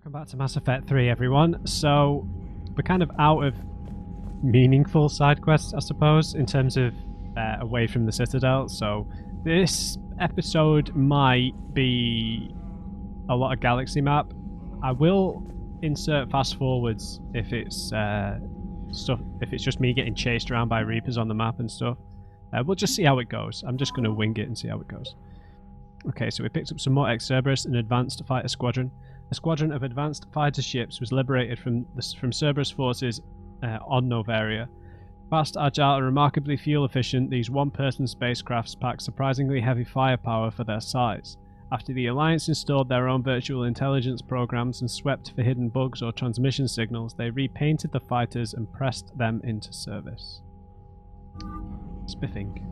Welcome back to Mass Effect 3, everyone. So, we're kind of out of meaningful side quests, I suppose, in terms of away from the Citadel. So, this episode might be a lot of galaxy map. I will insert fast forwards if it's if it's just me getting chased around by Reapers on the map and stuff. We'll just see how it goes. I'm just going to wing it and see how it goes. Okay, so we picked up some more ex-Cerberus and advanced fighter squadron. A squadron of advanced fighter ships was liberated from Cerberus forces on Novaria. Fast, agile, and remarkably fuel-efficient, these one-person spacecrafts pack surprisingly heavy firepower for their size. After the Alliance installed their own virtual intelligence programs and swept for hidden bugs or transmission signals, they repainted the fighters and pressed them into service. Spiffing.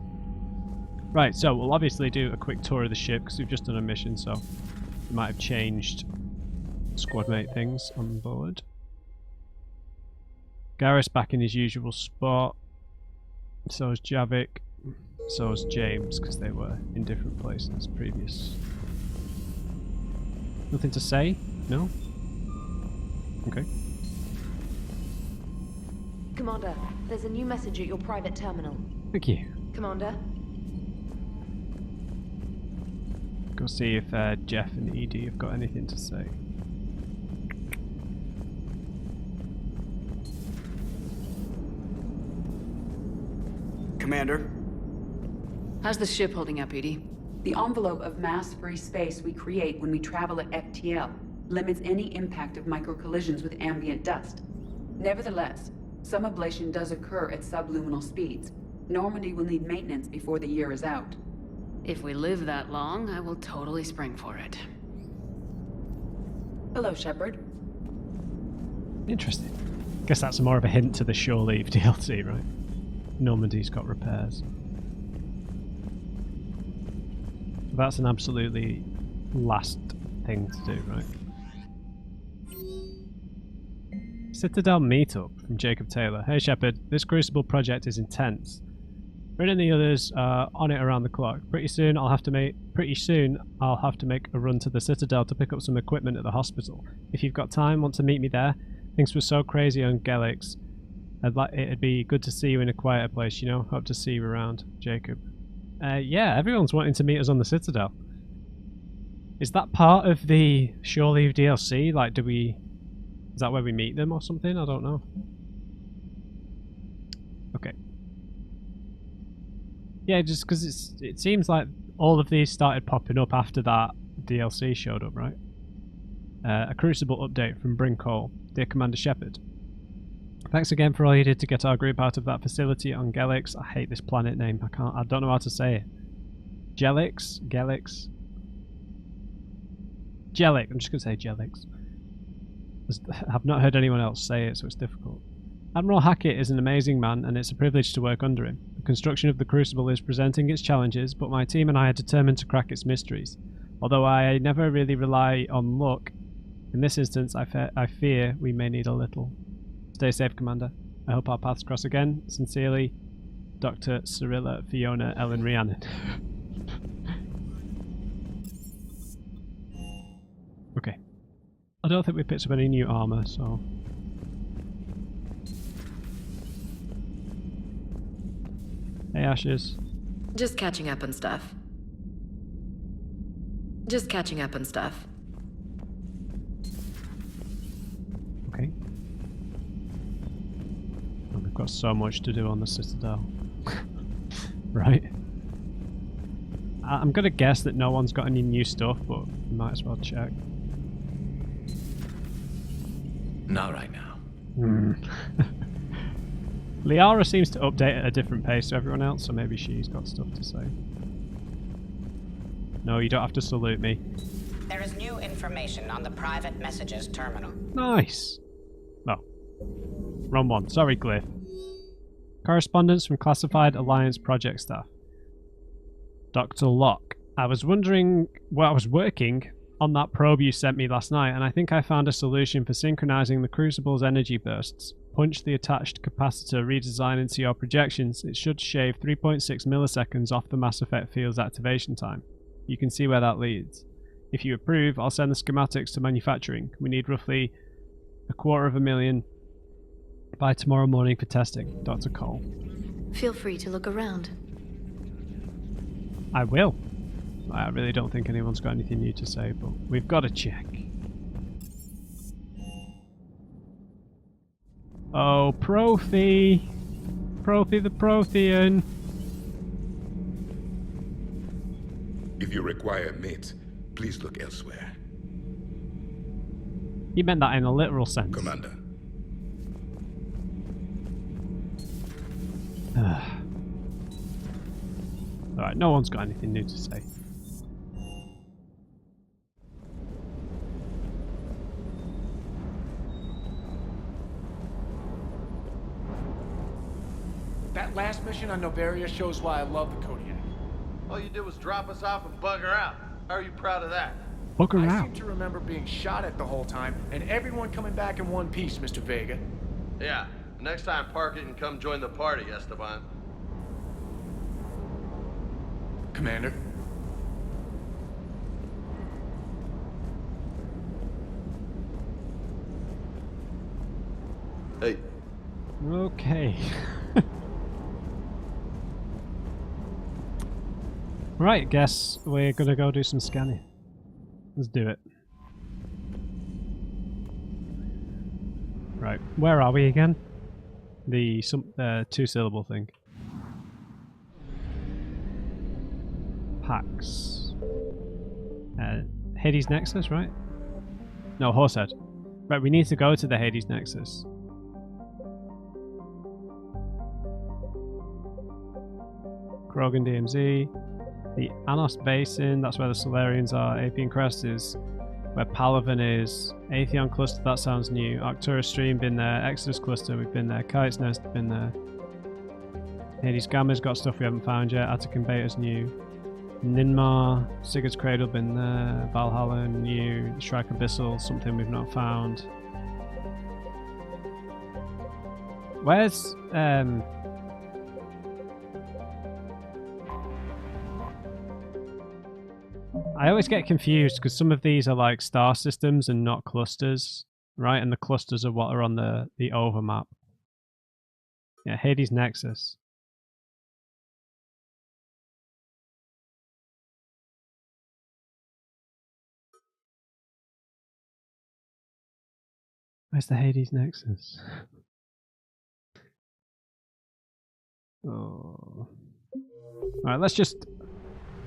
Right, so we'll obviously do a quick tour of the ship because we've just done a mission, so we might have changed squad mate things on board. Garrus back in his usual spot. So is Javik. So is James, because they were in different places previous. Nothing to say? No? Okay. Commander, there's a new message at your private terminal. Thank you. Commander? Go see if Jeff and ED have got anything to say. Commander? How's the ship holding up, Edie? The envelope of mass-free space we create when we travel at FTL limits any impact of micro-collisions with ambient dust. Nevertheless, some ablation does occur at subluminal speeds. Normandy will need maintenance before the year is out. If we live that long, I will totally spring for it. Hello, Shepard. Interesting. Guess that's more of a hint to the Shore Leave DLC, right? Normandy's got repairs. So that's an absolutely last thing to do, right? Citadel Meetup from Jacob Taylor. Hey Shepard, this Crucible project is intense. Rin and the others are on it around the clock. Pretty soon I'll have to make a run to the Citadel to pick up some equipment at the hospital. If you've got time, want to meet me there? Things were so crazy on Gelix. It'd be good to see you in a quieter place, you know? Hope to see you around, Jacob. Yeah, everyone's wanting to meet us on the Citadel. Is that part of the Shore Leave DLC? Like, is that where we meet them or something? I don't know. Okay. Yeah, just because it seems like all of these started popping up after that DLC showed up, right? A Crucible update from Bryn Cole. Dear Commander Shepard. Thanks again for all you did to get our group out of that facility on Gelix. I hate this planet name. I don't know how to say it. Gelix? Gelix? Gelix. I'm just going to say Gelix. I've not heard anyone else say it, so it's difficult. Admiral Hackett is an amazing man, and it's a privilege to work under him. The construction of the Crucible is presenting its challenges, but my team and I are determined to crack its mysteries. Although I never really rely on luck, in this instance I fear we may need a little. Stay safe, Commander. I hope our paths cross again. Sincerely, Dr. Cyrilla Fiona Ellen Rhiannon. Okay. I don't think we picked up any new armor, so... Hey, Ashes. Just catching up on stuff. Okay. And we've got so much to do on the Citadel. Right? I'm gonna guess that no one's got any new stuff, but we might as well check. Not right now. Liara seems to update at a different pace to everyone else, so maybe she's got stuff to say. No, you don't have to salute me. There is new information on the private messages terminal. Nice. No. Wrong one. Sorry, Glyph. Correspondence from Classified Alliance project staff. Dr. Locke. I was working on that probe you sent me last night, and I think I found a solution for synchronizing the Crucible's energy bursts. Punch the attached capacitor redesign into your projections. It should shave 3.6 milliseconds off the Mass Effect field's activation time. You can see where that leads. If you approve, I'll send the schematics to manufacturing. We need roughly 250,000 by tomorrow morning for testing. Dr. Cole. Feel free to look around. I will. I really don't think anyone's got anything new to say, but we've got to check. Oh, Profi! Profi the Prothean! If you require mates, please look elsewhere. You meant that in a literal sense. Commander. Alright, no one's got anything new to say. That last mission on Novaria shows why I love the Kodiak. All you did was drop us off and bugger out. How are you proud of that? Bugger I out. seem to remember being shot at the whole time, and everyone coming back in one piece, Mr. Vega. Yeah, next time park it and come join the party, Esteban. Commander. Hey. Okay. Right, guess we're gonna go do some scanning. Let's do it. Right, where are we again? The two-syllable thing. Pax. Hades Nexus, right? No, Horsehead. Right, we need to go to the Hades Nexus. Krogan DMZ. The Anos Basin, that's where the Solarians are. Apian Crest is where Palaven is. Atheon Cluster, that sounds new. Arcturus Stream, been there. Exodus Cluster, we've been there. Kite's Nest, been there. Hades Gamma's got stuff we haven't found yet. Attican Beta's new. Ninmar, Sigurd's Cradle, been there. Valhalla, new. Shrike Abyssal, something we've not found. Where's I always get confused because some of these are like star systems and not clusters, right? And the clusters are what are on the overmap. Yeah, Hades Nexus. Where's the Hades Nexus? Oh. Alright, let's just...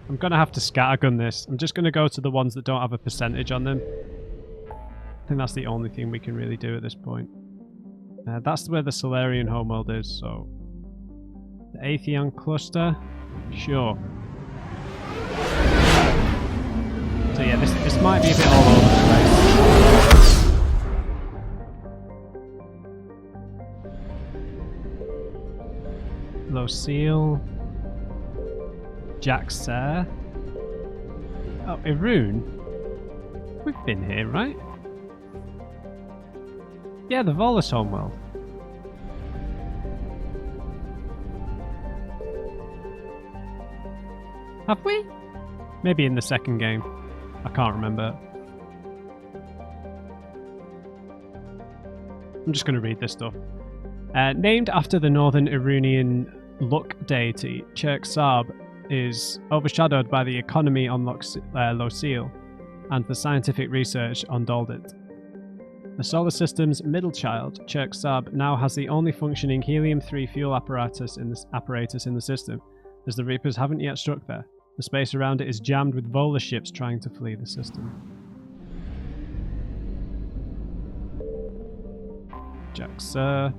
I'm going to have to scattergun this. I'm just going to go to the ones that don't have a percentage on them. I think that's the only thing we can really do at this point. That's where the Solarian homeworld is, so... The Atheon Cluster? Sure. So yeah, this might be a bit all over the place. Lucille. Jaxer. Oh, Irun. We've been here, right? Yeah, the Volus homeworld. Have we? Maybe in the second game. I can't remember. I'm just going to read this stuff. Named after the northern Irunian luck deity, Chirk Saab is overshadowed by the economy on Lucille and the scientific research on Doldit. The solar system's middle child, Chirk Saab, now has the only functioning helium-3 fuel apparatus in the system, as the Reapers haven't yet struck there. The space around it is jammed with Vola ships trying to flee the system. Jaxer.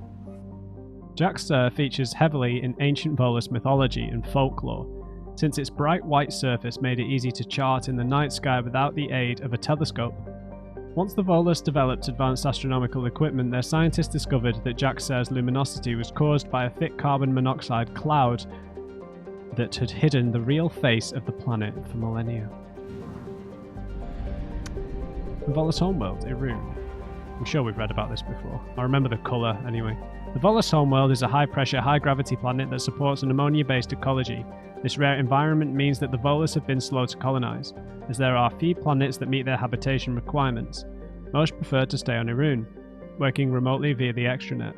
Jaxer features heavily in ancient Volus mythology and folklore, since its bright white surface made it easy to chart in the night sky without the aid of a telescope. Once the Volus developed advanced astronomical equipment, their scientists discovered that Jaxer's luminosity was caused by a thick carbon monoxide cloud that had hidden the real face of the planet for millennia. The Volus homeworld, Irun. I'm sure we've read about this before. I remember the colour, anyway. The Volus homeworld is a high-pressure, high-gravity planet that supports an ammonia-based ecology. This rare environment means that the Volus have been slow to colonise, as there are few planets that meet their habitation requirements. Most prefer to stay on Irun, working remotely via the extranet.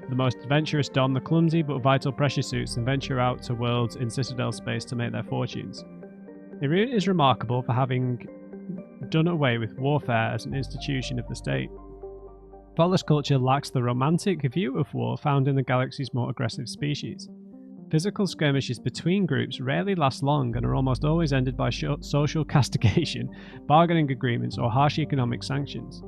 The most adventurous don the clumsy but vital pressure suits and venture out to worlds in Citadel space to make their fortunes. Irun is remarkable for having done away with warfare as an institution of the state. Volus culture lacks the romantic view of war found in the galaxy's more aggressive species. Physical skirmishes between groups rarely last long and are almost always ended by social castigation, bargaining agreements, or harsh economic sanctions.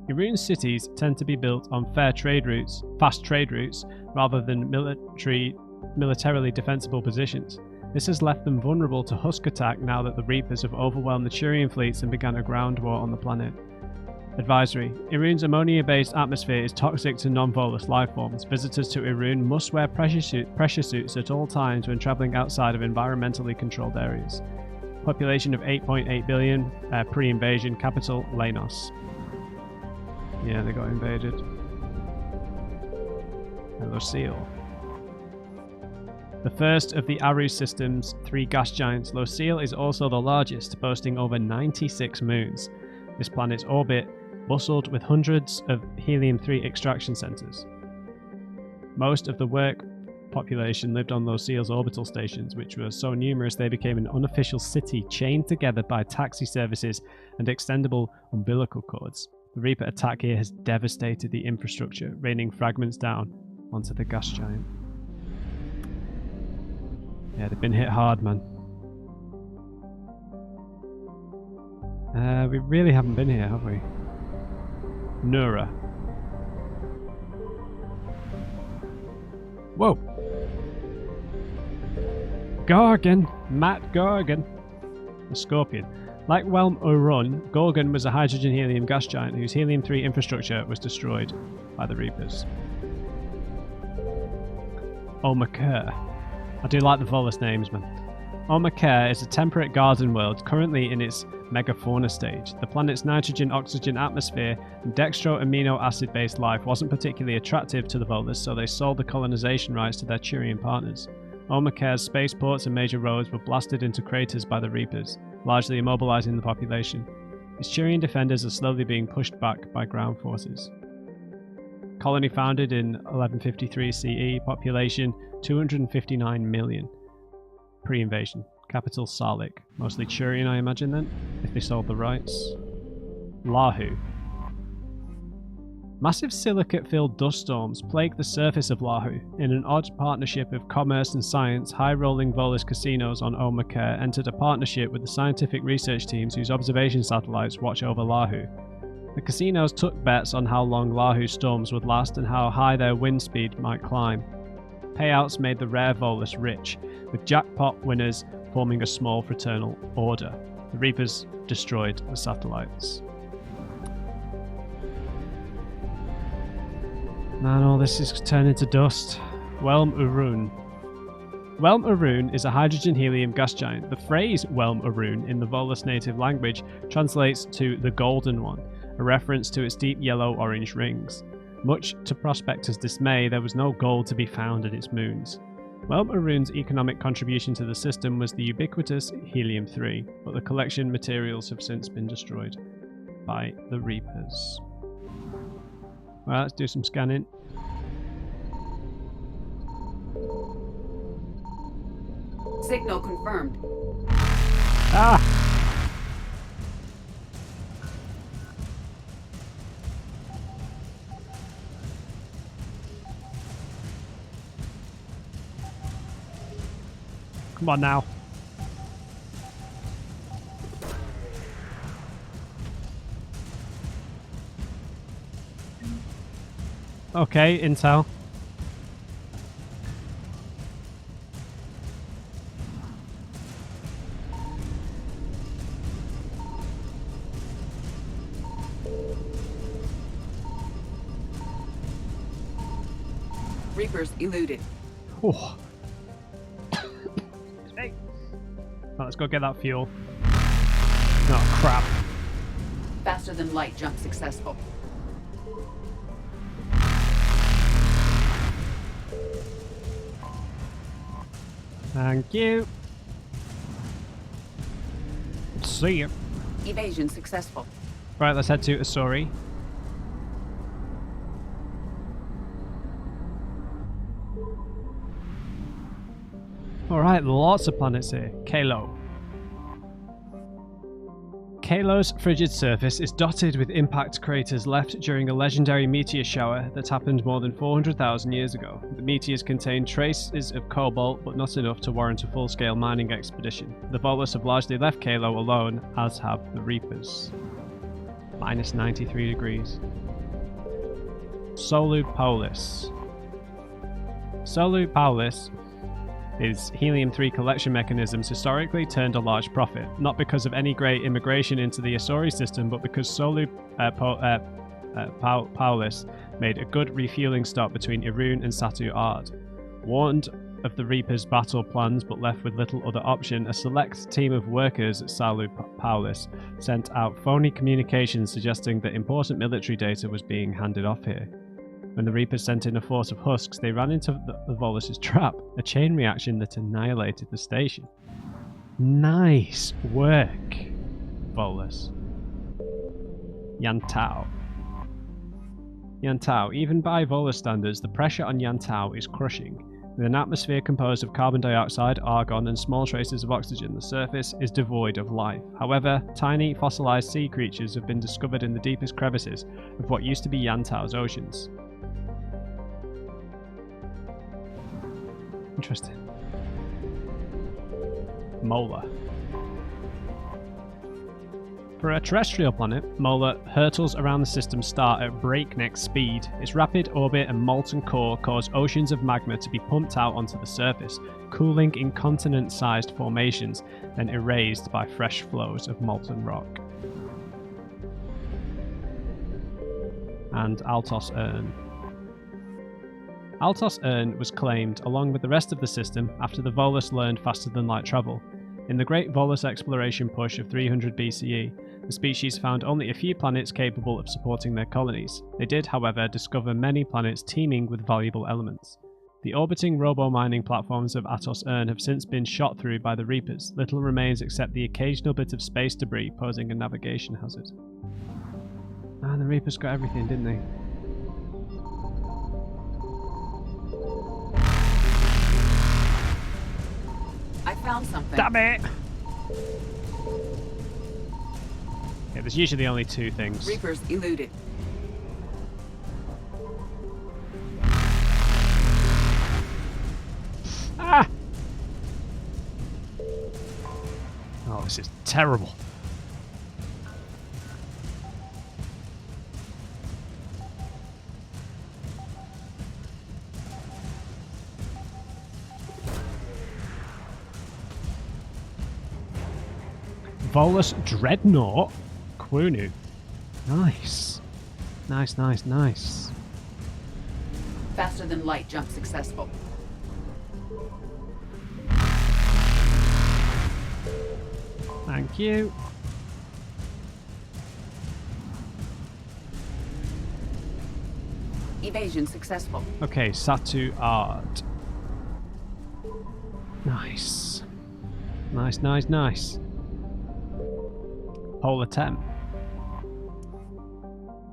Irun's cities tend to be built on fast trade routes, rather than militarily defensible positions. This has left them vulnerable to Husk attack now that the Reapers have overwhelmed the Turian fleets and begun a ground war on the planet. Advisory: Irun's ammonia-based atmosphere is toxic to non-Volus lifeforms. Visitors to Irun must wear pressure suits at all times when travelling outside of environmentally controlled areas. Population of 8.8 billion, pre-invasion, capital Lanos. Yeah, they got invaded. Lucille. The first of the Aru system's 3 gas giants, Lucille is also the largest, boasting over 96 moons. This planet's orbit bustled with hundreds of helium-3 extraction centers. Most of the work population lived on Lucille's orbital stations, which were so numerous they became an unofficial city chained together by taxi services and extendable umbilical cords. The Reaper attack here has devastated the infrastructure, raining fragments down onto the gas giant. Yeah, they've been hit hard, man. We really haven't been here, have we? Nura. Whoa! Gorgon! Matt Gorgon! A scorpion. Like Whelm Urun, Gorgon was a hydrogen-helium gas giant whose helium-3 infrastructure was destroyed by the Reapers. Omakir. I do like the Volus names, man. Omakir is a temperate garden world currently in its megafauna stage. The planet's nitrogen-oxygen atmosphere and dextro-amino acid-based life wasn't particularly attractive to the Volus, so they sold the colonization rights to their Turian partners. Omakir's spaceports and major roads were blasted into craters by the Reapers, largely immobilizing the population. Its Turian defenders are slowly being pushed back by ground forces. Colony founded in 1153 CE, population 259 million. Pre-invasion. Capital Sarlik. Mostly Turian, I imagine then, if they sold the rights. Lahu. Massive silicate-filled dust storms plague the surface of Lahu. In an odd partnership of commerce and science, high-rolling Volus casinos on Omakir entered a partnership with the scientific research teams whose observation satellites watch over Lahu. The casinos took bets on how long Lahu's storms would last and how high their wind speed might climb. Payouts made the rare Volus rich, with jackpot winners forming a small fraternal order. The Reapers destroyed the satellites. Man, all this is turning to dust. Whelm Urun. Whelm Urun is a hydrogen-helium gas giant. The phrase Whelm Urun in the Volus native language translates to the Golden One, a reference to its deep yellow-orange rings. Much to prospectors' dismay, there was no gold to be found in its moons. Whelm Urun's economic contribution to the system was the ubiquitous helium-3, but the collection materials have since been destroyed by the Reapers. Well, let's do some scanning. Signal confirmed. Ah! Come on now. Okay, intel. Reapers eluded. Oh. Hey. Right, let's go get that fuel. Oh crap. Faster than light jump successful. Thank you. See you. Evasion successful. Right, let's head to Asari. Alright, lots of planets here. Kalo. Kalo's frigid surface is dotted with impact craters left during a legendary meteor shower that happened more than 400,000 years ago. The meteors contain traces of cobalt, but not enough to warrant a full-scale mining expedition. The Volus have largely left Kalo alone, as have the Reapers. Minus 93 degrees. Solu Polis. Solu Polis is helium-3 collection mechanisms historically turned a large profit, not because of any great immigration into the Asari system, but because Solu Polis made a good refueling stop between Irun and Satu Ard. Warned of the Reapers' battle plans but left with little other option, a select team of workers at Solu Polis sent out phony communications suggesting that important military data was being handed off here. When the Reapers sent in a force of husks, they ran into the Volus' trap, a chain reaction that annihilated the station. Nice work, Volus. Yantau. Yantau. Even by Volus standards, the pressure on Yantau is crushing. With an atmosphere composed of carbon dioxide, argon, and small traces of oxygen, the surface is devoid of life. However, tiny fossilized sea creatures have been discovered in the deepest crevices of what used to be Yantau's oceans. Interesting. Mola. For a terrestrial planet, Mola hurtles around the system's star at breakneck speed. Its rapid orbit and molten core cause oceans of magma to be pumped out onto the surface, cooling in continent-sized formations, then erased by fresh flows of molten rock. And Altos Urn. Altos Urn was claimed along with the rest of the system after the Volus learned faster-than-light travel. In the Great Volus exploration push of 300 BCE, the species found only a few planets capable of supporting their colonies. They did, however, discover many planets teeming with valuable elements. The orbiting robo-mining platforms of Atos Urn have since been shot through by the Reapers. Little remains except the occasional bit of space debris posing a navigation hazard. Ah, the Reapers got everything, didn't they? I found something. Damn it! Yeah, there's usually only two things. Reapers eluded. Ah! Oh, this is terrible. Volus Dreadnought? Quunu. Nice. Nice, nice, nice. Faster than light jump successful. Thank you. Evasion successful. Okay, Satu Ard. Nice. Nice, nice, nice. Polar Tem.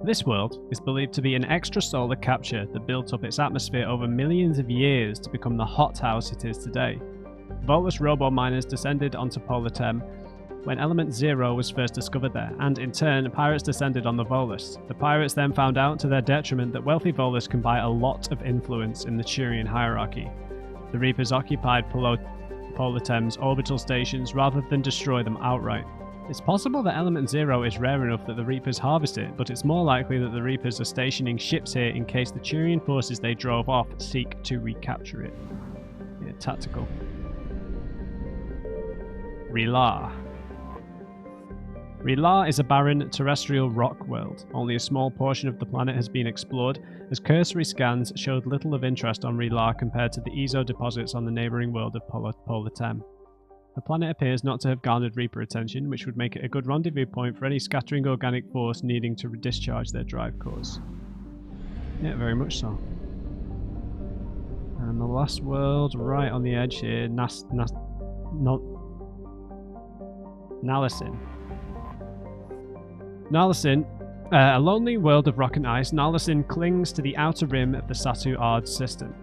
This world is believed to be an extrasolar capture that built up its atmosphere over millions of years to become the hothouse it is today. Volus robo-miners descended onto Polar Tem when Element Zero was first discovered there, and in turn, pirates descended on the Volus. The pirates then found out to their detriment that wealthy Volus can buy a lot of influence in the Turian hierarchy. The Reapers occupied Polar Tem's orbital stations rather than destroy them outright. It's possible that Element Zero is rare enough that the Reapers harvest it, but it's more likely that the Reapers are stationing ships here in case the Turian forces they drove off seek to recapture it. Yeah, tactical. Relive. Relive is a barren terrestrial rock world. Only a small portion of the planet has been explored, as cursory scans showed little of interest on Relive compared to the Ezo deposits on the neighbouring world of Polar Tem. The planet appears not to have garnered Reaper attention, which would make it a good rendezvous point for any scattering organic force needing to discharge their drive cores. Yeah, very much so. And the last world, right on the edge here, Nalasin. Nalasin, a lonely world of rock and ice, Nalasin clings to the outer rim of the Satu Ard system.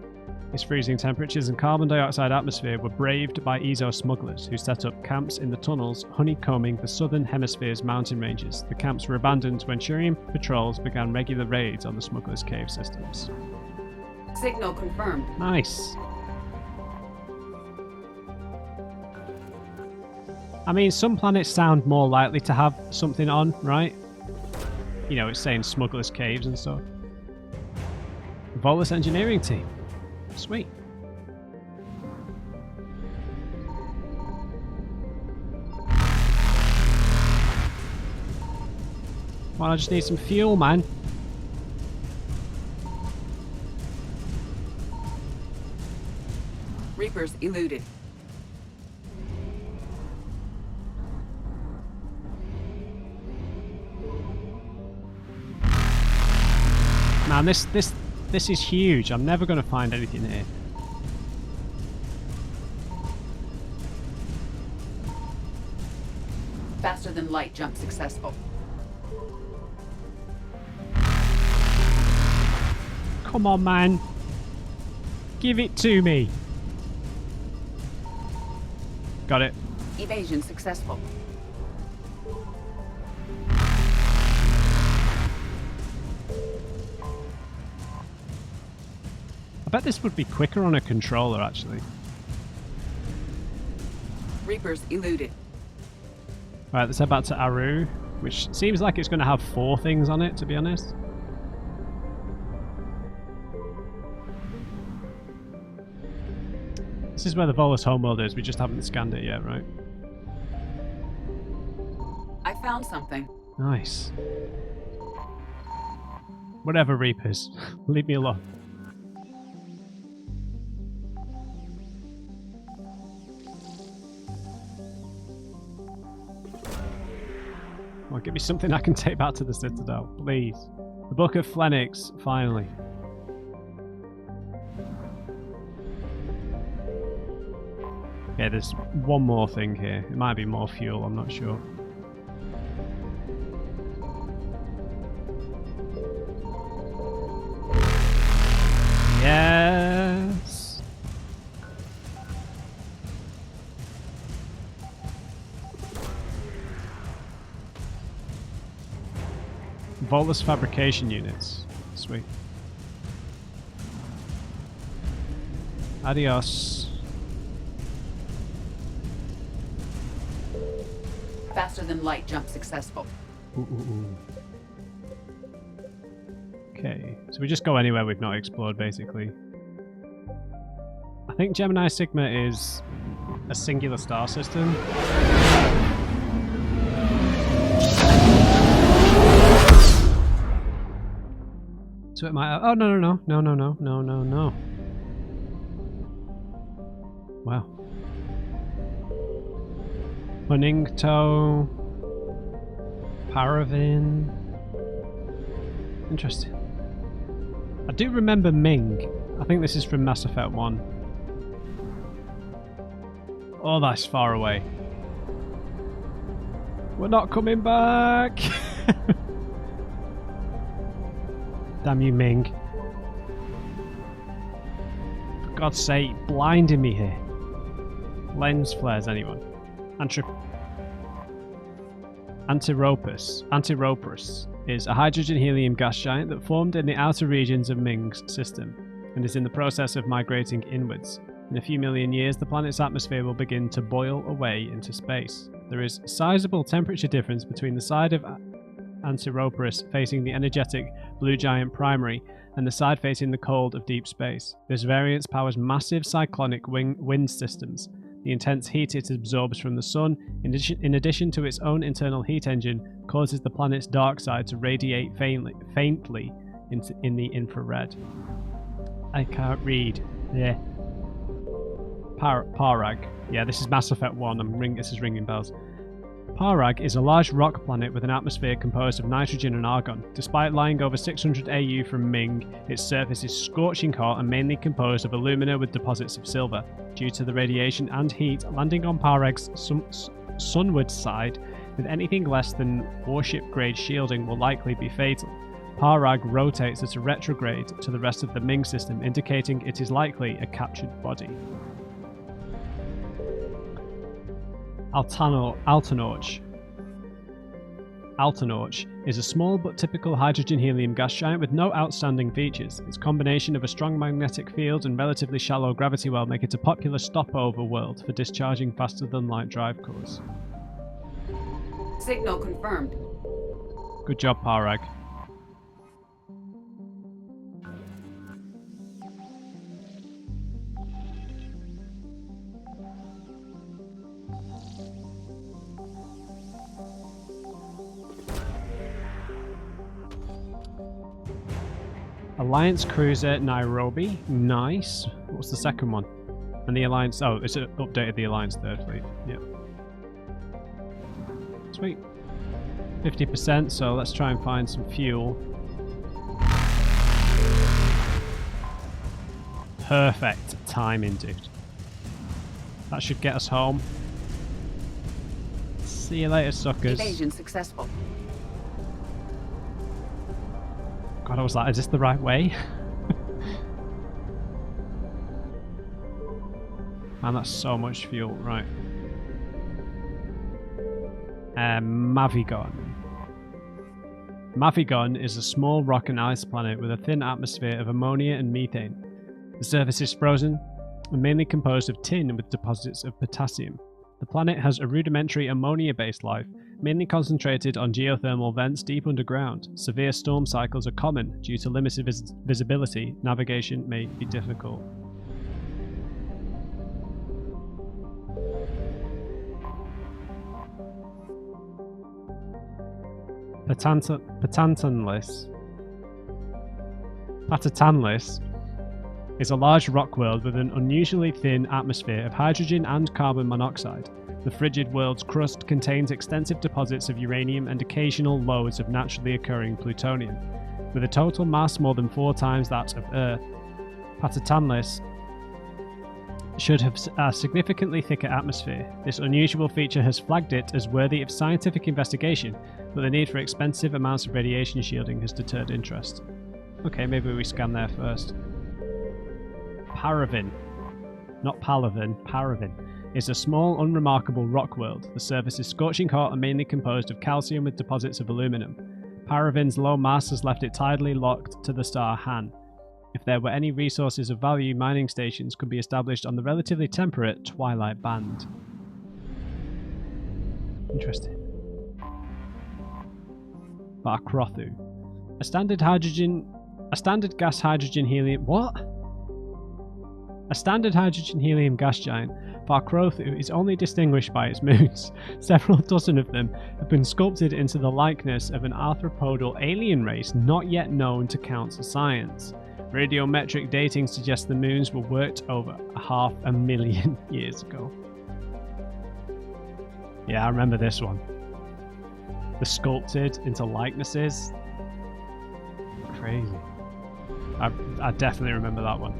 Its freezing temperatures and carbon dioxide atmosphere were braved by Ezo smugglers who set up camps in the tunnels honeycombing the southern hemisphere's mountain ranges. The camps were abandoned when Turian patrols began regular raids on the smugglers' cave systems. Signal confirmed. Nice. I mean, some planets sound more likely to have something on, right? You know, it's saying smugglers' caves and stuff. Volus engineering team. Sweet. Well, I just need some fuel, man. Reapers eluded. Man, this is huge. I'm never going to find anything here. Faster than light jump successful. Come on, man. Give it to me. Got it. Evasion successful. I bet this would be quicker on a controller, actually. Reapers eluded. Right, let's head back to Aru, which seems like it's going to have 4 things on it, to be honest. This is where the Volus homeworld is. We just haven't scanned it yet, right? I found something. Nice. Whatever, Reapers. Leave me alone. Well, give me something I can take back to the Citadel, please. The Book of Phoenix, finally. Yeah, there's one more thing here. It might be more fuel, I'm not sure. Yes! Volus fabrication units. Sweet. Adios. Faster than light jump successful. Okay, so we just go anywhere we've not explored, basically. I think Gemini Sigma is a singular star system. So it might. Oh no! Wow. Huningto, Paravin. Interesting. I do remember Ming. I think this is from Mass Effect 1. Oh, that's far away. We're not coming back! Damn you, Ming. For God's sake, blinding me here. Lens flares, anyone? Antiropus is a hydrogen-helium gas giant that formed in the outer regions of Ming's system and is in the process of migrating inwards. In a few million years, the planet's atmosphere will begin to boil away into space. There is a sizable temperature difference between the side of Antiropus facing the energetic blue giant primary and the side facing the cold of deep space. This variance powers massive cyclonic wind systems. The intense heat it absorbs from the sun, in addition to its own internal heat engine, causes the planet's dark side to radiate faintly in the infrared. I can't read. Yeah. Parag. Yeah, this is Mass Effect 1. This is ringing bells. Parag is a large rock planet with an atmosphere composed of nitrogen and argon. Despite lying over 600 AU from Ming, its surface is scorching hot and mainly composed of alumina with deposits of silver. Due to the radiation and heat, landing on Parag's sunward side with anything less than warship-grade shielding will likely be fatal. Parag rotates at a retrograde to the rest of the Ming system, indicating it is likely a captured body. Altanorch is a small but typical hydrogen-helium gas giant with no outstanding features. Its combination of a strong magnetic field and relatively shallow gravity well make it a popular stopover world for discharging faster-than-light drive cores. Signal confirmed. Good job, Parag. Alliance Cruiser Nairobi. Nice. What's the second one? And the Alliance... Oh, it's updated the Alliance Third Fleet. Yep. Sweet. 50%, so let's try and find some fuel. Perfect timing, dude. That should get us home. See you later, suckers. Evasion successful. God, I was like, is this the right way? Man, that's so much fuel. Right. Mavigon. Mavigon is a small rock and ice planet with a thin atmosphere of ammonia and methane. The surface is frozen and mainly composed of tin with deposits of potassium. The planet has a rudimentary ammonia-based life, mainly concentrated on geothermal vents deep underground. Severe storm cycles are common. Due to limited visibility, navigation may be difficult. Patatanlis is a large rock world with an unusually thin atmosphere of hydrogen and carbon monoxide. The frigid world's crust contains extensive deposits of uranium and occasional loads of naturally occurring plutonium. With a total mass more than 4 times that of Earth, Patatanlis should have a significantly thicker atmosphere. This unusual feature has flagged it as worthy of scientific investigation, but the need for expensive amounts of radiation shielding has deterred interest. Okay, maybe we scan there first. Paravan, not Palavan, Paravan, is a small, unremarkable rock world. The surface is scorching hot and mainly composed of calcium with deposits of aluminum. Paravan's low mass has left it tidally locked to the star Han. If there were any resources of value, mining stations could be established on the relatively temperate Twilight Band. Interesting. Varkrothu. A standard gas hydrogen helium... What? A standard hydrogen-helium gas giant, Varkrothu is only distinguished by its moons. Several dozen of them have been sculpted into the likeness of an arthropodal alien race not yet known to council science. Radiometric dating suggests the moons were worked over 500,000 years ago. Yeah, I remember this one. The sculpted into likenesses. Crazy. I definitely remember that one.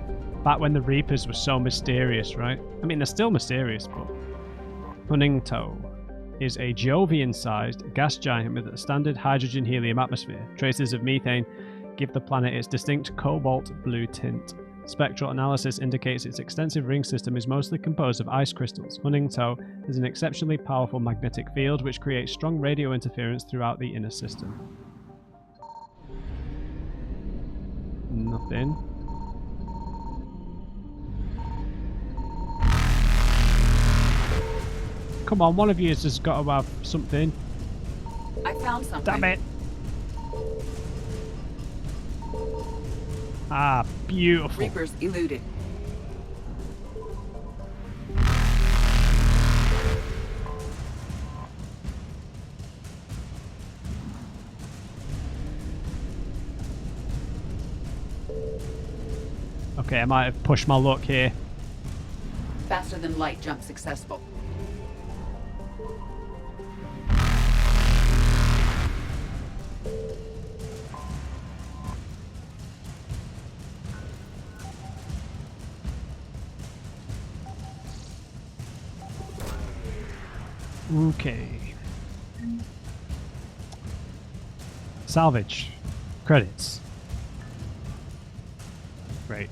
Back when the Reapers were so mysterious, right? I mean, they're still mysterious, but... Huningtoe is a Jovian-sized gas giant with a standard hydrogen-helium atmosphere. Traces of methane give the planet its distinct cobalt blue tint. Spectral analysis indicates its extensive ring system is mostly composed of ice crystals. Huningtoe has an exceptionally powerful magnetic field which creates strong radio interference throughout the inner system. Nothing. Come on, one of you has got to have something. I found something. Damn it! Ah, beautiful. Reapers eluded. Okay, I might have pushed my luck here. Faster than light jump successful. Okay. Salvage. Credits. Great.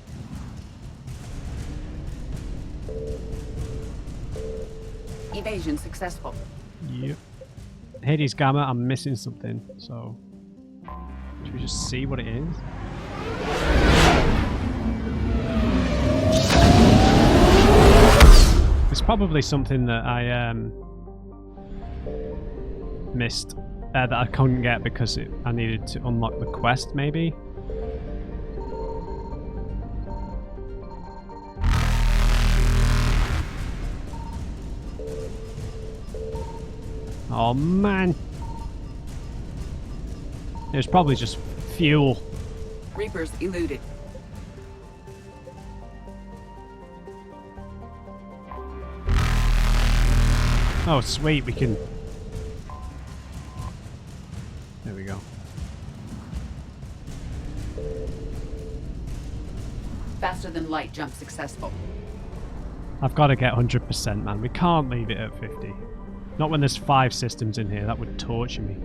Evasion successful. Yep. Hades Gamma, I'm missing something, so should we just see what it is? It's probably something that I missed, that I couldn't get because I needed to unlock the quest, maybe? Oh man! It was probably just fuel. Reapers eluded. Oh sweet, we can... There we go. Faster than light jump successful. I've got to get 100%, man. We can't leave it at 50. Not when there's 5 systems in here. That would torture me.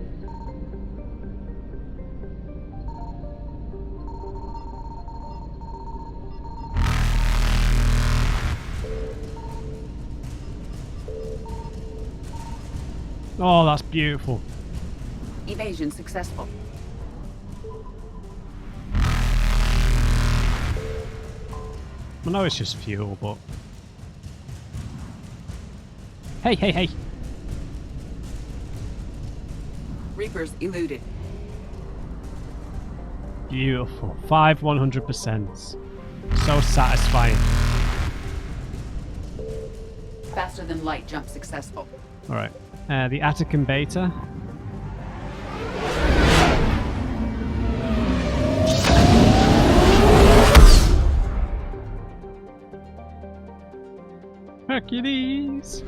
Oh, that's beautiful. Evasion successful. I know it's just fuel, but... Hey, hey, hey! Reapers eluded. Beautiful. 5 100%. So satisfying. Faster than light jump successful. Alright. The Attican Beta. Hercules!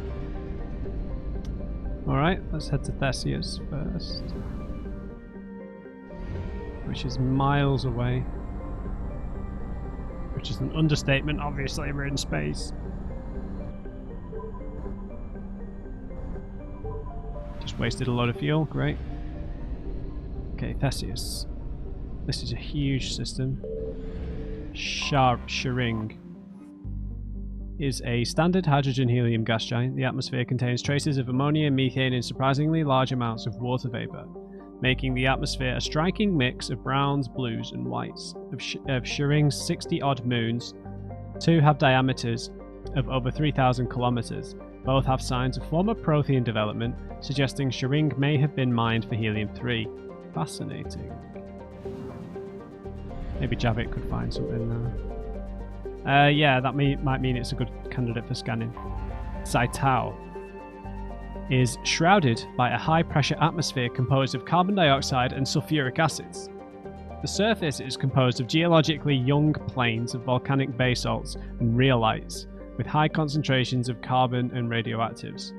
Alright, let's head to Theseus first. Which is miles away. Which is an understatement, obviously, we're in space. Just wasted a lot of fuel, great. Okay, Theseus. This is a huge system. Sharing is a standard hydrogen-helium gas giant. The atmosphere contains traces of ammonia, methane, and surprisingly large amounts of water vapor, making the atmosphere a striking mix of browns, blues, and whites. Of Sharing's 60-odd moons, 2 have diameters of over 3,000 kilometers. Both have signs of former Prothean development, suggesting Sharing may have been mined for helium-3. Fascinating. Maybe Javik could find something there. Yeah, that might mean it's a good candidate for scanning. Saitao is shrouded by a high-pressure atmosphere composed of carbon dioxide and sulfuric acids. The surface is composed of geologically young plains of volcanic basalts and rhyolites, with high concentrations of carbon and radioactives.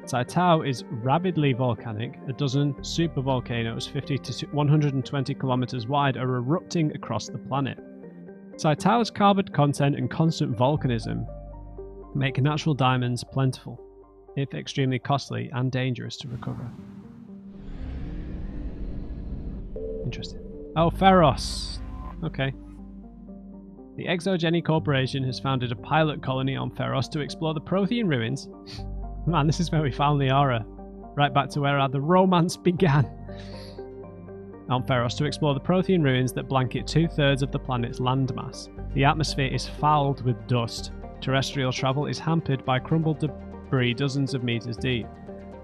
Saitao is rabidly volcanic. A dozen supervolcanoes 50 to 120 kilometers wide are erupting across the planet. Saitao's carbon content and constant volcanism make natural diamonds plentiful, if extremely costly and dangerous to recover. Interesting. Oh, Pharos. Okay. The Exogeny Corporation has founded a pilot colony on Pharos to explore the Prothean ruins. Man, this is where we found Liara. Right back to where the romance began. On Pharos to explore the Prothean ruins that blanket 2/3 of the planet's landmass. The atmosphere is fouled with dust. Terrestrial travel is hampered by crumbled debris dozens of meters deep.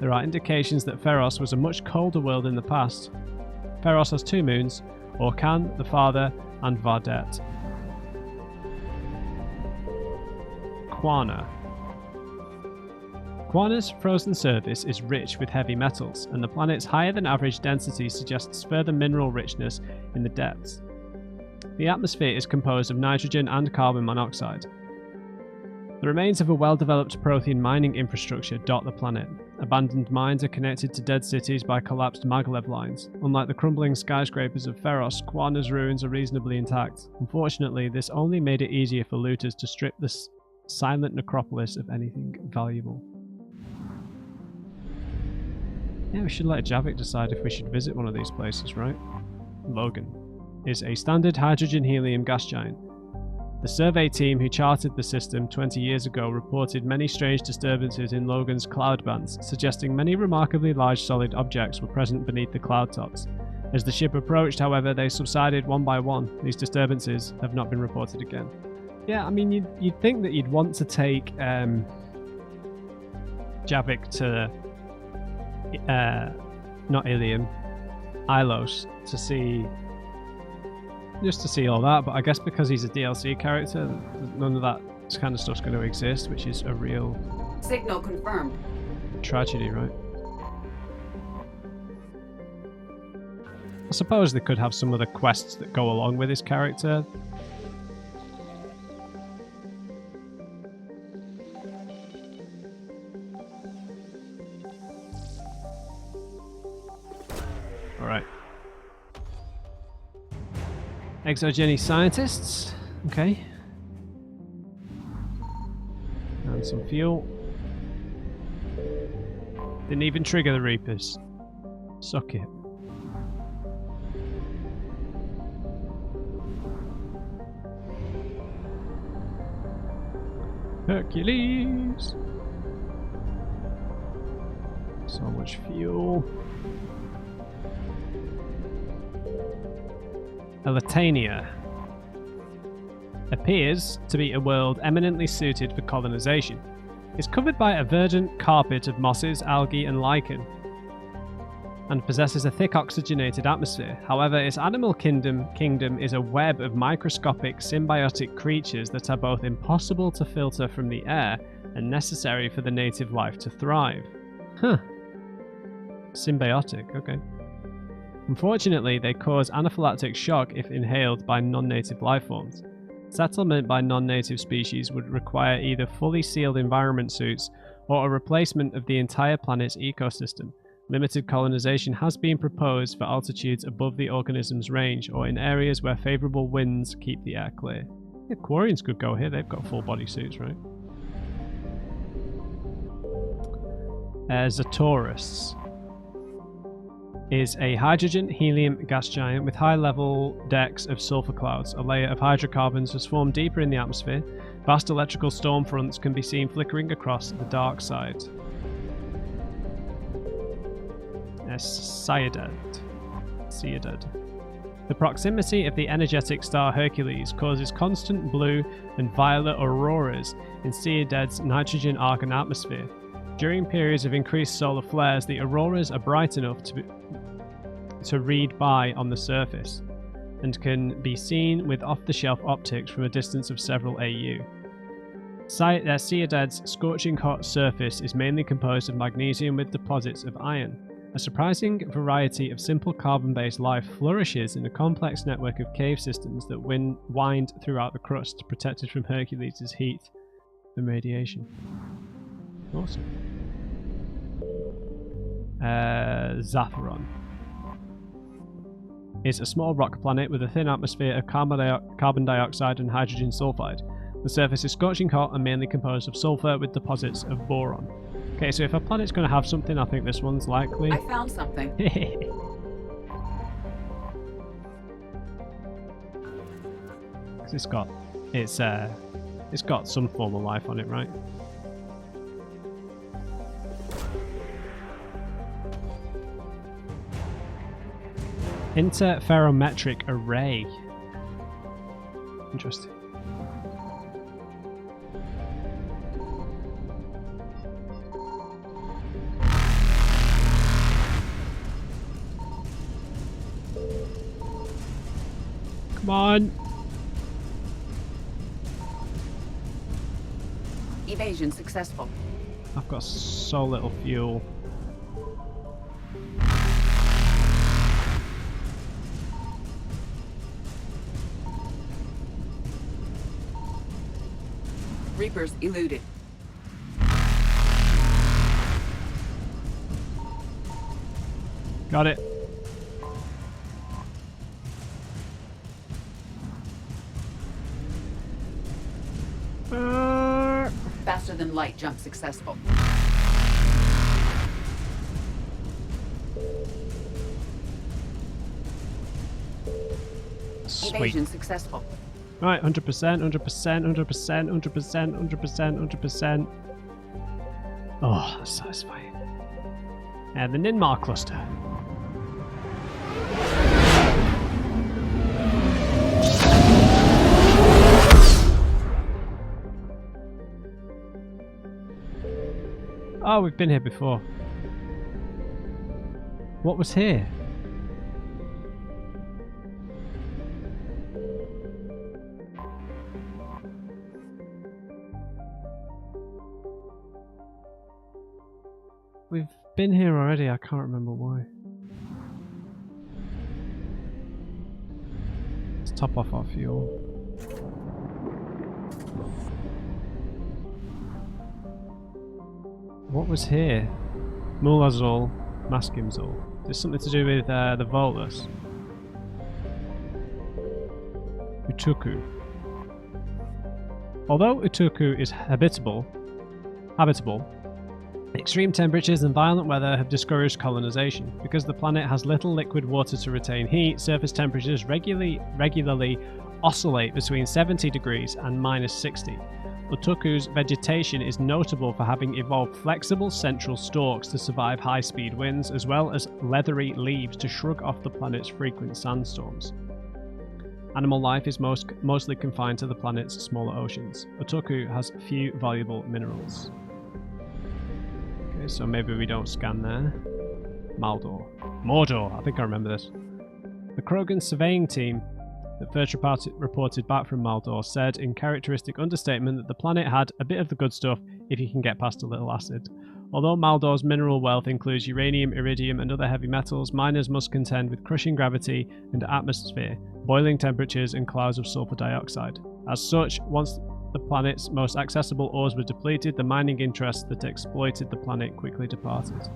There are indications that Pharos was a much colder world in the past. Pharos has 2 moons, Orkan, the Father, and Vardet. Quana. Quana's frozen surface is rich with heavy metals, and the planet's higher than average density suggests further mineral richness in the depths. The atmosphere is composed of nitrogen and carbon monoxide. The remains of a well-developed Prothean mining infrastructure dot the planet. Abandoned mines are connected to dead cities by collapsed maglev lines. Unlike the crumbling skyscrapers of Pharos, Quana's ruins are reasonably intact. Unfortunately, this only made it easier for looters to strip the silent necropolis of anything valuable. Yeah, we should let Javik decide if we should visit one of these places, right? Logan is a standard hydrogen-helium gas giant. The survey team who charted the system 20 years ago reported many strange disturbances in Logan's cloud bands, suggesting many remarkably large solid objects were present beneath the cloud tops. As the ship approached, however, they subsided one by one. These disturbances have not been reported again. Yeah, I mean, you'd think that you'd want to take Javik to not Ilium, Ilos to see, just to see all that, but I guess because he's a DLC character, none of that kind of stuff's going to exist, which is a real Signal confirmed. tragedy, right? I suppose they could have some of the quests that go along with his character. Alright. Exogeny scientists. Okay. And some fuel. Didn't even trigger the Reapers. Suck it. Hercules! So much fuel. Elatania appears to be a world eminently suited for colonization. It's covered by a verdant carpet of mosses, algae, and lichen, and possesses a thick oxygenated atmosphere. However, its animal kingdom is a web of microscopic symbiotic creatures that are both impossible to filter from the air and necessary for the native life to thrive. Huh. Symbiotic, okay. Unfortunately, they cause anaphylactic shock if inhaled by non-native lifeforms. Settlement by non-native species would require either fully sealed environment suits or a replacement of the entire planet's ecosystem. Limited colonization has been proposed for altitudes above the organism's range or in areas where favourable winds keep the air clear. Yeah, Quarians could go here, they've got full body suits, right? Zataurus is a hydrogen-helium gas giant with high-level decks of sulfur clouds. A layer of hydrocarbons has formed deeper in the atmosphere. Vast electrical storm fronts can be seen flickering across the dark side. Ciudad. The proximity of the energetic star Hercules causes constant blue and violet auroras in Ciudad's nitrogen argon atmosphere. During periods of increased solar flares, the auroras are bright enough to read by on the surface and can be seen with off-the-shelf optics from a distance of several AU. Ciudad's scorching hot surface is mainly composed of magnesium with deposits of iron. A surprising variety of simple carbon-based life flourishes in a complex network of cave systems that wind throughout the crust, protected from Hercules' heat and radiation. Awesome. Zapharon is a small rock planet with a thin atmosphere of carbon dioxide and hydrogen sulfide. The surface is scorching hot and mainly composed of sulfur with deposits of boron. Okay, so if a planet's going to have something, I think this one's likely. I found something. It's got some form of life on it, right? Interferometric array. Interesting. Come on. Evasion successful. I've got so little fuel. Reapers eluded. Got it. Faster than light jump successful. Sweet. Evasion successful. Right, 100%, 100%, 100%, 100%, 100%, 100%. Oh, that's satisfying. And the Ninmar cluster. Oh, we've been here before. What was here? We've been here already, I can't remember why. Let's top off our fuel. What was here? Mulazul, Maskimzul. There's something to do with the Volus. Utuku. Although Utuku is habitable, extreme temperatures and violent weather have discouraged colonization. Because the planet has little liquid water to retain heat, surface temperatures regularly oscillate between 70 degrees and -60. Utuku's vegetation is notable for having evolved flexible central stalks to survive high-speed winds, as well as leathery leaves to shrug off the planet's frequent sandstorms. Animal life is mostly confined to the planet's smaller oceans. Utuku has few valuable minerals. Okay, so maybe we don't scan there. Mordor. I think I remember this. The Krogan surveying team that first reported back from Maldor said in characteristic understatement that the planet had a bit of the good stuff if you can get past a little acid. Although Maldor's mineral wealth includes uranium, iridium and other heavy metals, miners must contend with crushing gravity and atmosphere, boiling temperatures and clouds of sulfur dioxide. As such, once the planet's most accessible ores were depleted, the mining interests that exploited the planet quickly departed.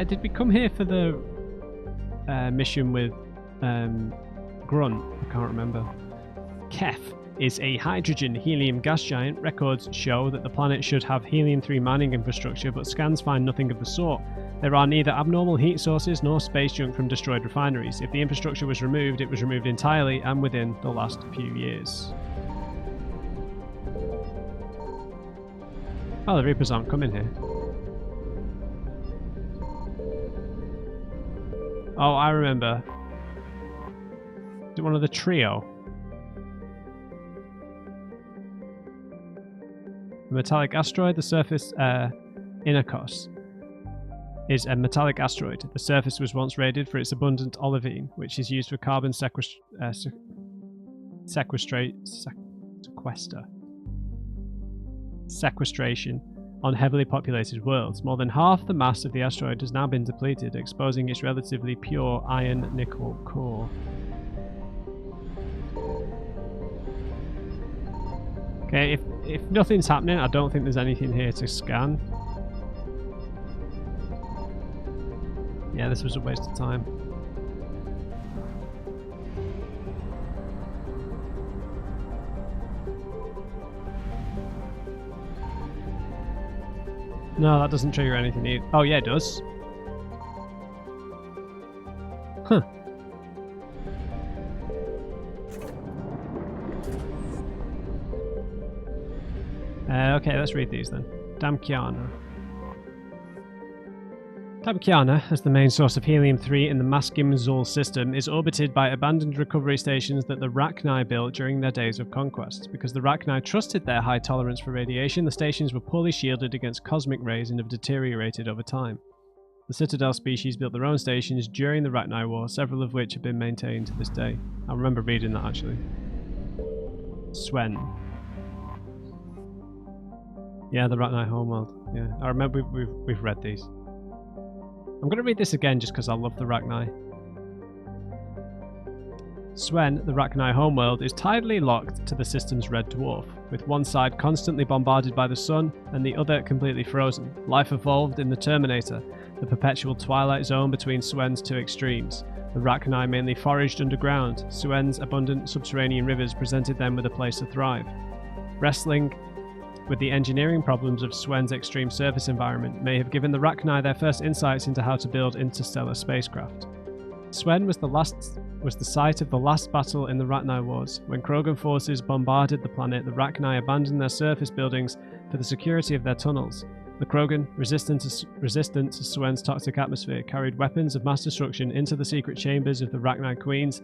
Did we come here for the mission with Grunt? I can't remember. Kef is a hydrogen-helium gas giant. Records show that the planet should have helium-3 mining infrastructure, but scans find nothing of the sort. There are neither abnormal heat sources nor space junk from destroyed refineries. If the infrastructure was removed, it was removed entirely and within the last few years. Oh, the Reapers aren't coming here. Oh, I remember. Is it one of the trio? The metallic asteroid, the surface, Inakos, is a metallic asteroid. The surface was once raided for its abundant olivine, which is used for carbon sequestration on heavily populated worlds. More than half the mass of the asteroid has now been depleted, exposing its relatively pure iron-nickel core. Okay, if nothing's happening, I don't think there's anything here to scan. Yeah, this was a waste of time. No, that doesn't trigger anything either. Oh yeah, it does. Huh. Okay, let's read these then. Damkiana. Damkiana, as the main source of helium-3 in the Maskim-Zul system, is orbited by abandoned recovery stations that the Rachni built during their days of conquest. Because the Rachni trusted their high tolerance for radiation, the stations were poorly shielded against cosmic rays and have deteriorated over time. The Citadel species built their own stations during the Rachni War, several of which have been maintained to this day. I remember reading that actually. Swen. Yeah, the Rachni homeworld. Yeah, I remember we've read these. I'm going to read this again just because I love the Rachni. Swen, the Rachni homeworld, is tidally locked to the system's red dwarf, with one side constantly bombarded by the sun and the other completely frozen. Life evolved in the Terminator, the perpetual twilight zone between Swen's two extremes. The Rachni mainly foraged underground. Swen's abundant subterranean rivers presented them with a place to thrive. Wrestling with the engineering problems of Swen's extreme surface environment may have given the Rachni their first insights into how to build interstellar spacecraft. Swen was the site of the last battle in the Rachni Wars. When Krogan forces bombarded the planet, the Rachni abandoned their surface buildings for the security of their tunnels. The Krogan, resistant to Swen's toxic atmosphere, carried weapons of mass destruction into the secret chambers of the Rachni Queens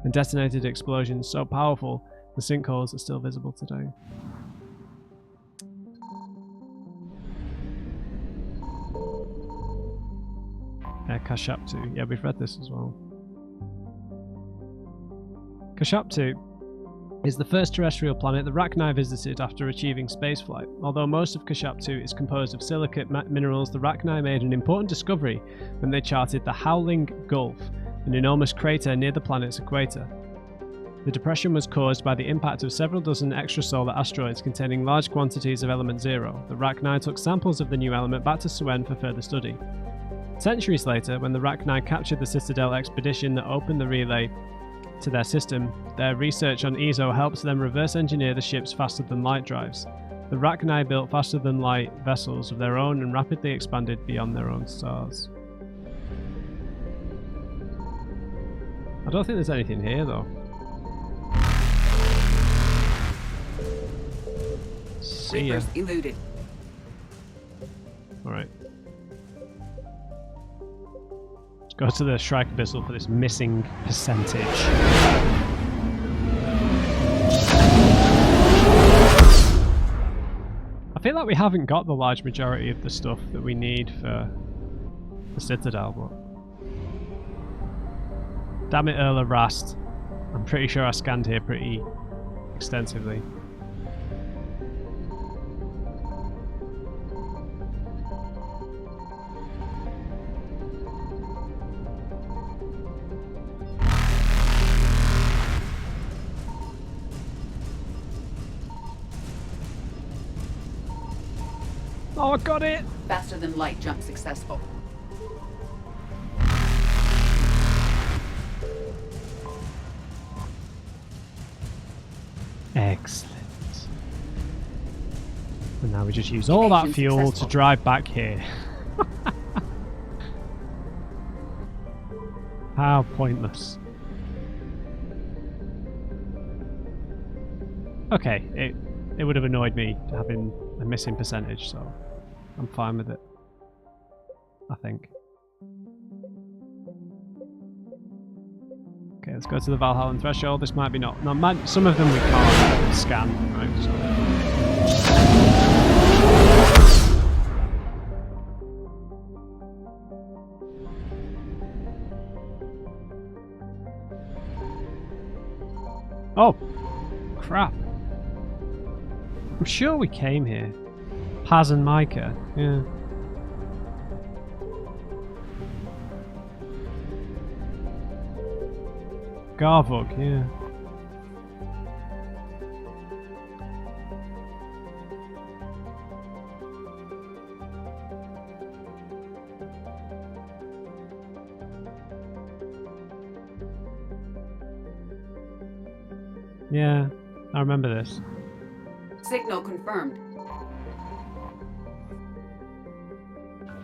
and detonated explosions so powerful the sinkholes are still visible today. Kashaptu. Yeah, we've read this as well. Kashaptu is the first terrestrial planet the Rachni visited after achieving spaceflight. Although most of Kashaptu is composed of silicate minerals, the Rachni made an important discovery when they charted the Howling Gulf, an enormous crater near the planet's equator. The depression was caused by the impact of several dozen extrasolar asteroids containing large quantities of element zero. The Rachni took samples of the new element back to Swen for further study. Centuries later, when the Rachni captured the Citadel expedition that opened the relay to their system, their research on ESO helped them reverse engineer the ship's faster-than-light drives. The Rachni built faster-than-light vessels of their own and rapidly expanded beyond their own stars. I don't think there's anything here, though. See ya. Reapers eluded. Alright. Go to the Shrike Abyssal for this missing percentage. I feel like we haven't got the large majority of the stuff that we need for the Citadel, but... Damn it, Earl of Rast. I'm pretty sure I scanned here pretty extensively. Oh, I got it! Faster than light jump successful. Excellent. And now we just use all that fuel to drive back here. How pointless. Okay, it would have annoyed me having a missing percentage, so I'm fine with it, I think. Okay, let's go to the Valhalla threshold. This might be not. No, some of them we can't scan, right? So. Oh, crap. I'm sure we came here. Paz and Micah, yeah. Garvug, yeah. Yeah, I remember this. Signal confirmed.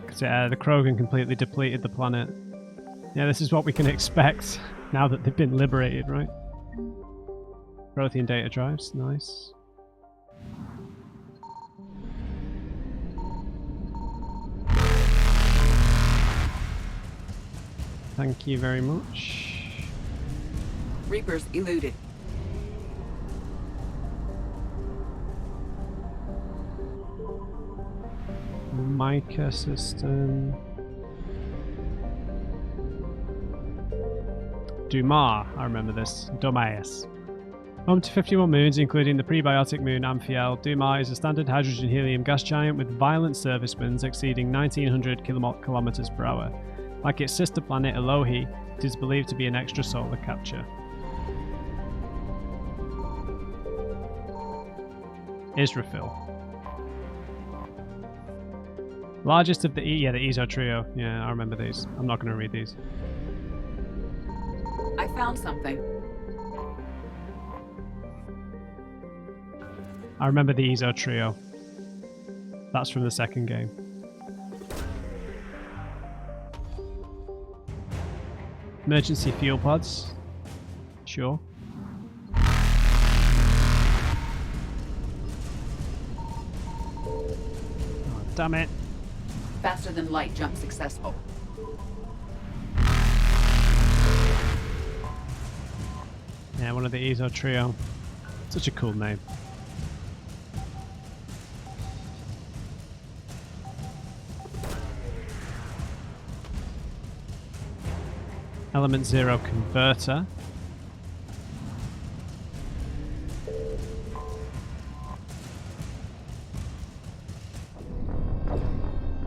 Because the Krogan completely depleted the planet. Yeah, this is what we can expect now that they've been liberated, right? Prothean data drives, nice. Thank you very much. Reapers eluded. Micah system. Dumar, I remember this. Domaeus. Home to 51 moons, including the prebiotic moon Amphiel, Dumar is a standard hydrogen-helium gas giant with violent surface winds exceeding 1900 kilometers per hour. Like its sister planet Elohi, it is believed to be an extrasolar capture. Israfil. Largest of the the Ezo trio. Yeah, I remember these. I'm not going to read these. I found something. I remember the Ezo trio. That's from the second game. Emergency fuel pods. Sure. Oh, damn it. Faster than light jump successful. Yeah, one of the Ezo trio. Such a cool name. Element 0 converter.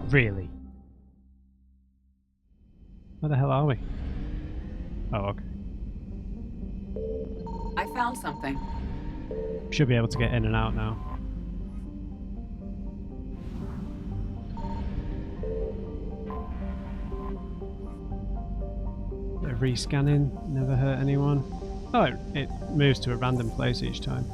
Really? Where the hell are we? Oh, okay. I found something. Should be able to get in and out now. Bit of rescanning, never hurt anyone. Oh, it moves to a random place each time.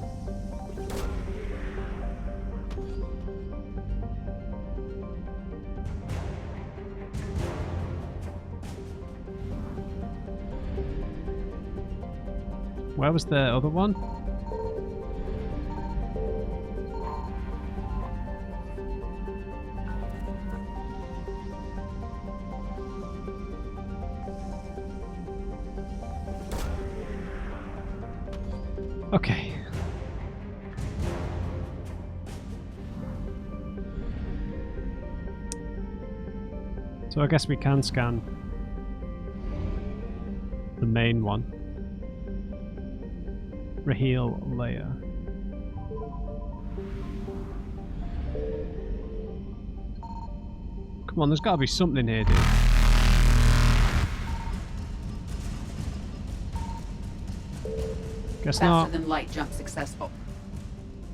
Where was the other one? Okay. So I guess we can scan the main one. Raheel layer. Come on, there's got to be something here, dude. Guess Faster not. than light jump successful.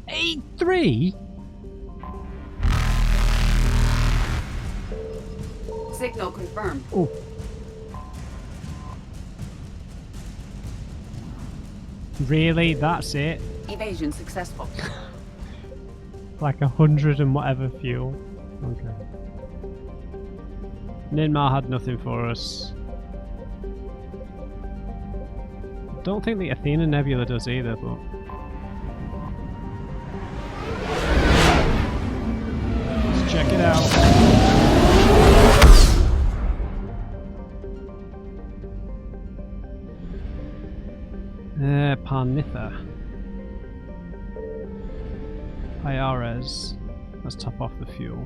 8-3? Signal confirmed. Oh. Really? That's it? Evasion successful. Like 100 and whatever fuel. Okay. Ninmar had nothing for us. Don't think the Athena Nebula does either, but... let's check it out. Parnitha. Iares. Let's top off the fuel.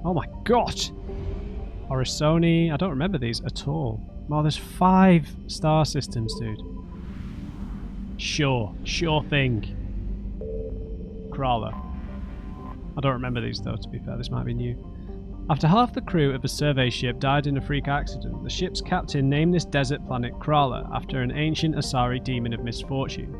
Oh my god! Orisoni. I don't remember these at all. Oh, there's 5 star systems, dude. Sure thing. Crawler. I don't remember these though, to be fair. This might be new. After half the crew of a survey ship died in a freak accident, the ship's captain named this desert planet Krala after an ancient Asari demon of misfortune.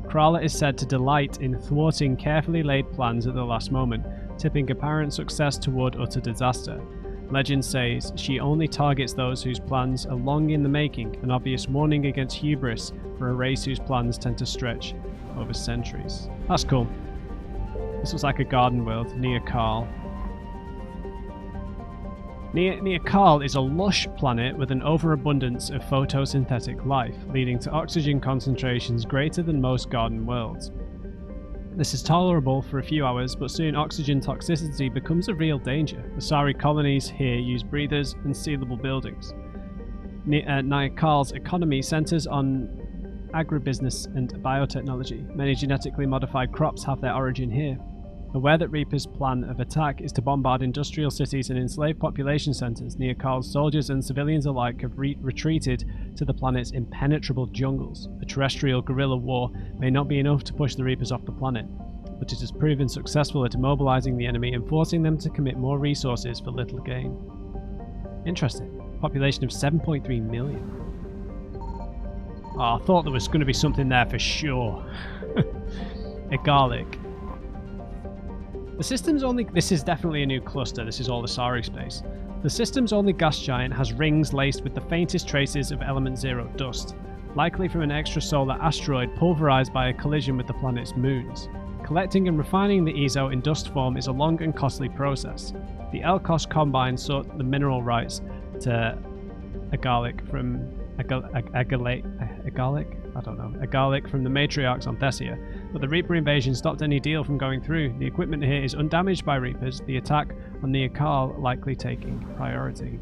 Krala is said to delight in thwarting carefully laid plans at the last moment, tipping apparent success toward utter disaster. Legend says she only targets those whose plans are long in the making, an obvious warning against hubris for a race whose plans tend to stretch over centuries. That's cool. This looks like a garden world near Karl. Near Karl is a lush planet with an overabundance of photosynthetic life, leading to oxygen concentrations greater than most garden worlds. This is tolerable for a few hours, but soon oxygen toxicity becomes a real danger. Asari colonies here use breathers and sealable buildings. Near Karl's economy centers on agribusiness and biotechnology. Many genetically modified crops have their origin here. Aware that Reaper's plan of attack is to bombard industrial cities and enslave population centers, near Karl's soldiers and civilians alike have retreated to the planet's impenetrable jungles. A terrestrial guerrilla war may not be enough to push the Reapers off the planet, but it has proven successful at immobilizing the enemy and forcing them to commit more resources for little gain. Interesting. Population of 7.3 million. Oh, I thought there was going to be something there for sure. A garlic. The system's only... This is definitely a new cluster. This is all Asari space. The system's only gas giant has rings laced with the faintest traces of Element 0 dust, likely from an extrasolar asteroid pulverized by a collision with the planet's moons. Collecting and refining the Ezo in dust form is a long and costly process. The Elkos Combine sought the mineral rights to agalic from agalic from the matriarchs on Thessia, but the Reaper invasion stopped any deal from going through. The equipment here is undamaged by Reapers, the attack on the Akal likely taking priority.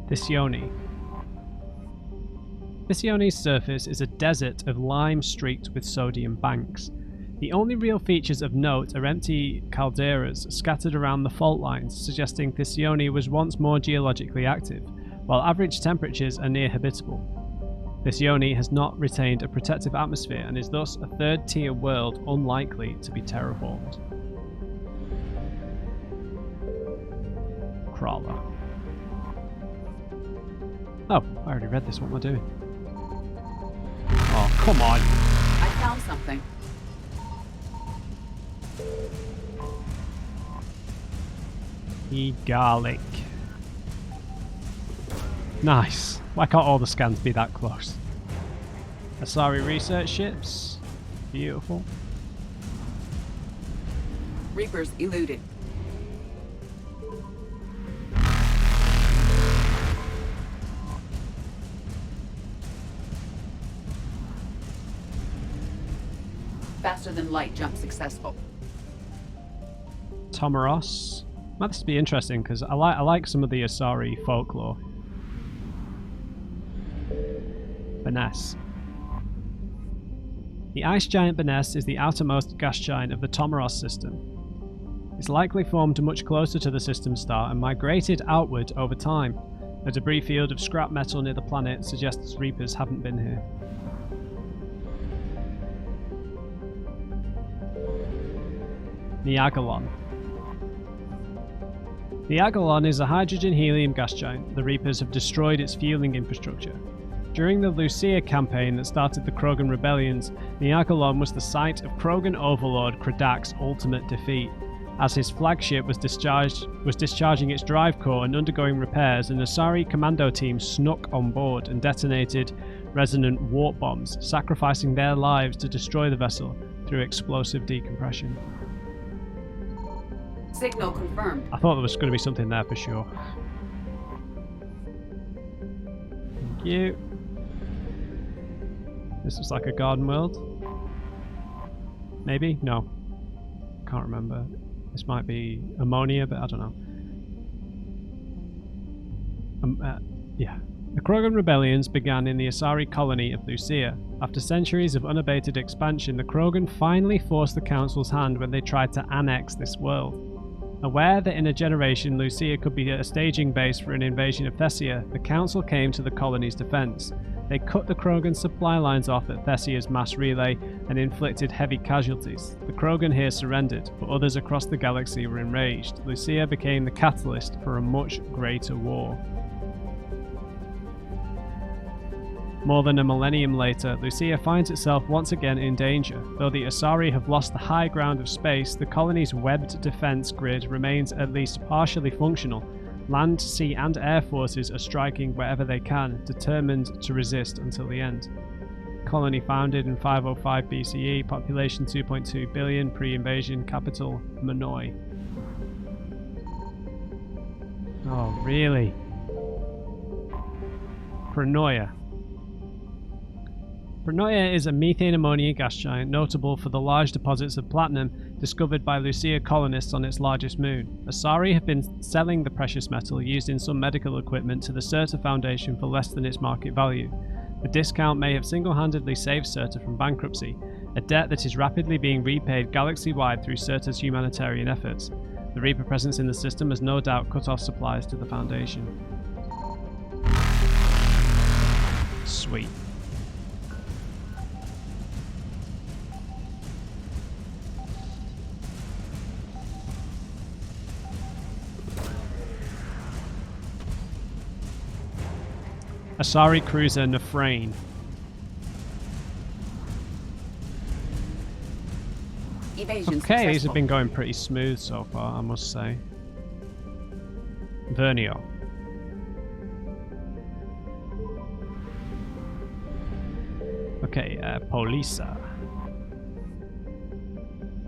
Thysione. Thysione's surface is a desert of lime streaked with sodium banks. The only real features of note are empty calderas scattered around the fault lines, suggesting Thysione was once more geologically active, while average temperatures are near habitable. Thysione has not retained a protective atmosphere and is thus a third-tier world unlikely to be terraformed. Crawler. Oh, I already read this. What am I doing? Oh, come on! I found something. Garlic. Nice. Why can't all the scans be that close? Asari research ships. Beautiful. Reapers eluded. Faster than light jump successful. Tomaros. Might this be interesting because I like some of the Asari folklore. Beness. The ice giant Beness is the outermost gas giant of the Tomaros system. It's likely formed much closer to the system star and migrated outward over time. A debris field of scrap metal near the planet suggests Reapers haven't been here. Niagalon. Niagalon is a hydrogen-helium gas giant. The Reapers have destroyed its fueling infrastructure. During the Lucia campaign that started the Krogan rebellions, Niagalon was the site of Krogan overlord Kradak's ultimate defeat. As his flagship was discharging its drive core and undergoing repairs, an Asari commando team snuck on board and detonated resonant warp bombs, sacrificing their lives to destroy the vessel through explosive decompression. Signal confirmed. I thought there was going to be something there for sure. Thank you. This is like a garden world. Maybe? No. Can't remember. This might be ammonia, but I don't know. Yeah. The Krogan rebellions began in the Asari colony of Lucia. After centuries of unabated expansion, the Krogan finally forced the Council's hand when they tried to annex this world. Aware that in a generation Lucia could be a staging base for an invasion of Thessia, the Council came to the colony's defense. They cut the Krogan supply lines off at Thessia's mass relay and inflicted heavy casualties. The Krogan here surrendered, but others across the galaxy were enraged. Lucia became the catalyst for a much greater war. More than a millennium later, Lucia finds itself once again in danger. Though the Asari have lost the high ground of space, the colony's webbed defense grid remains at least partially functional. Land, sea and air forces are striking wherever they can, determined to resist until the end. Colony founded in 505 BCE, population 2.2 billion, pre-invasion, capital Manoi. Oh, really? Pronoia. Pronoia is a methane ammonia gas giant notable for the large deposits of platinum discovered by Lucia colonists on its largest moon. Asari have been selling the precious metal used in some medical equipment to the Certa Foundation for less than its market value. The discount may have single-handedly saved Certa from bankruptcy, a debt that is rapidly being repaid galaxy-wide through Certa's humanitarian efforts. The Reaper presence in the system has no doubt cut off supplies to the Foundation. Sweet. Asari cruiser Nafrane. Evasion Okay, these successful. have been going pretty smooth so far, I must say. Vernio. Okay, Polisa.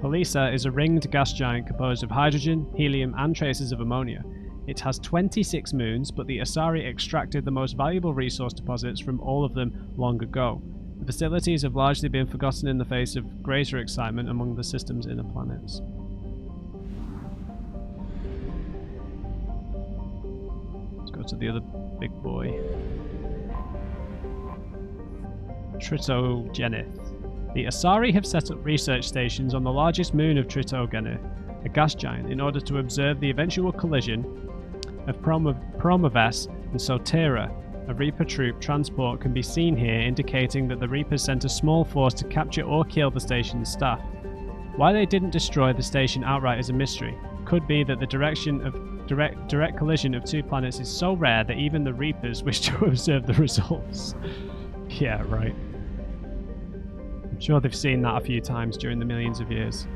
Polisa is a ringed gas giant composed of hydrogen, helium, and traces of ammonia. It has 26 moons, but the Asari extracted the most valuable resource deposits from all of them long ago. The facilities have largely been forgotten in the face of greater excitement among the system's inner planets. Let's go to the other big boy. Tritogenith. The Asari have set up research stations on the largest moon of Tritogenith, a gas giant, in order to observe the eventual collision of Promoves and Sotera. A Reaper troop transport can be seen here, indicating that the Reapers sent a small force to capture or kill the station's staff. Why they didn't destroy the station outright is a mystery. Could be that the direct collision of two planets is so rare that even the Reapers wish to observe the results. Yeah, right. I'm sure they've seen that a few times during the millions of years.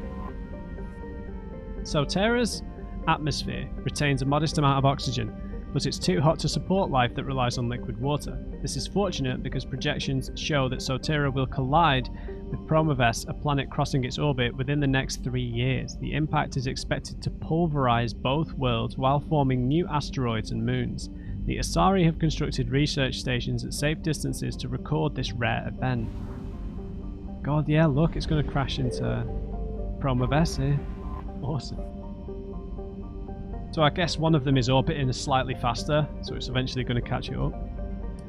Sotera's atmosphere retains a modest amount of oxygen, but it's too hot to support life that relies on liquid water. This is fortunate because projections show that Sotera will collide with Promoves, a planet crossing its orbit, within the next 3 years. The impact is expected to pulverize both worlds while forming new asteroids and moons. The Asari have constructed research stations at safe distances to record this rare event. God, yeah, look, it's going to crash into Promoves here. Awesome. So I guess one of them is orbiting slightly faster, so it's eventually going to catch it up.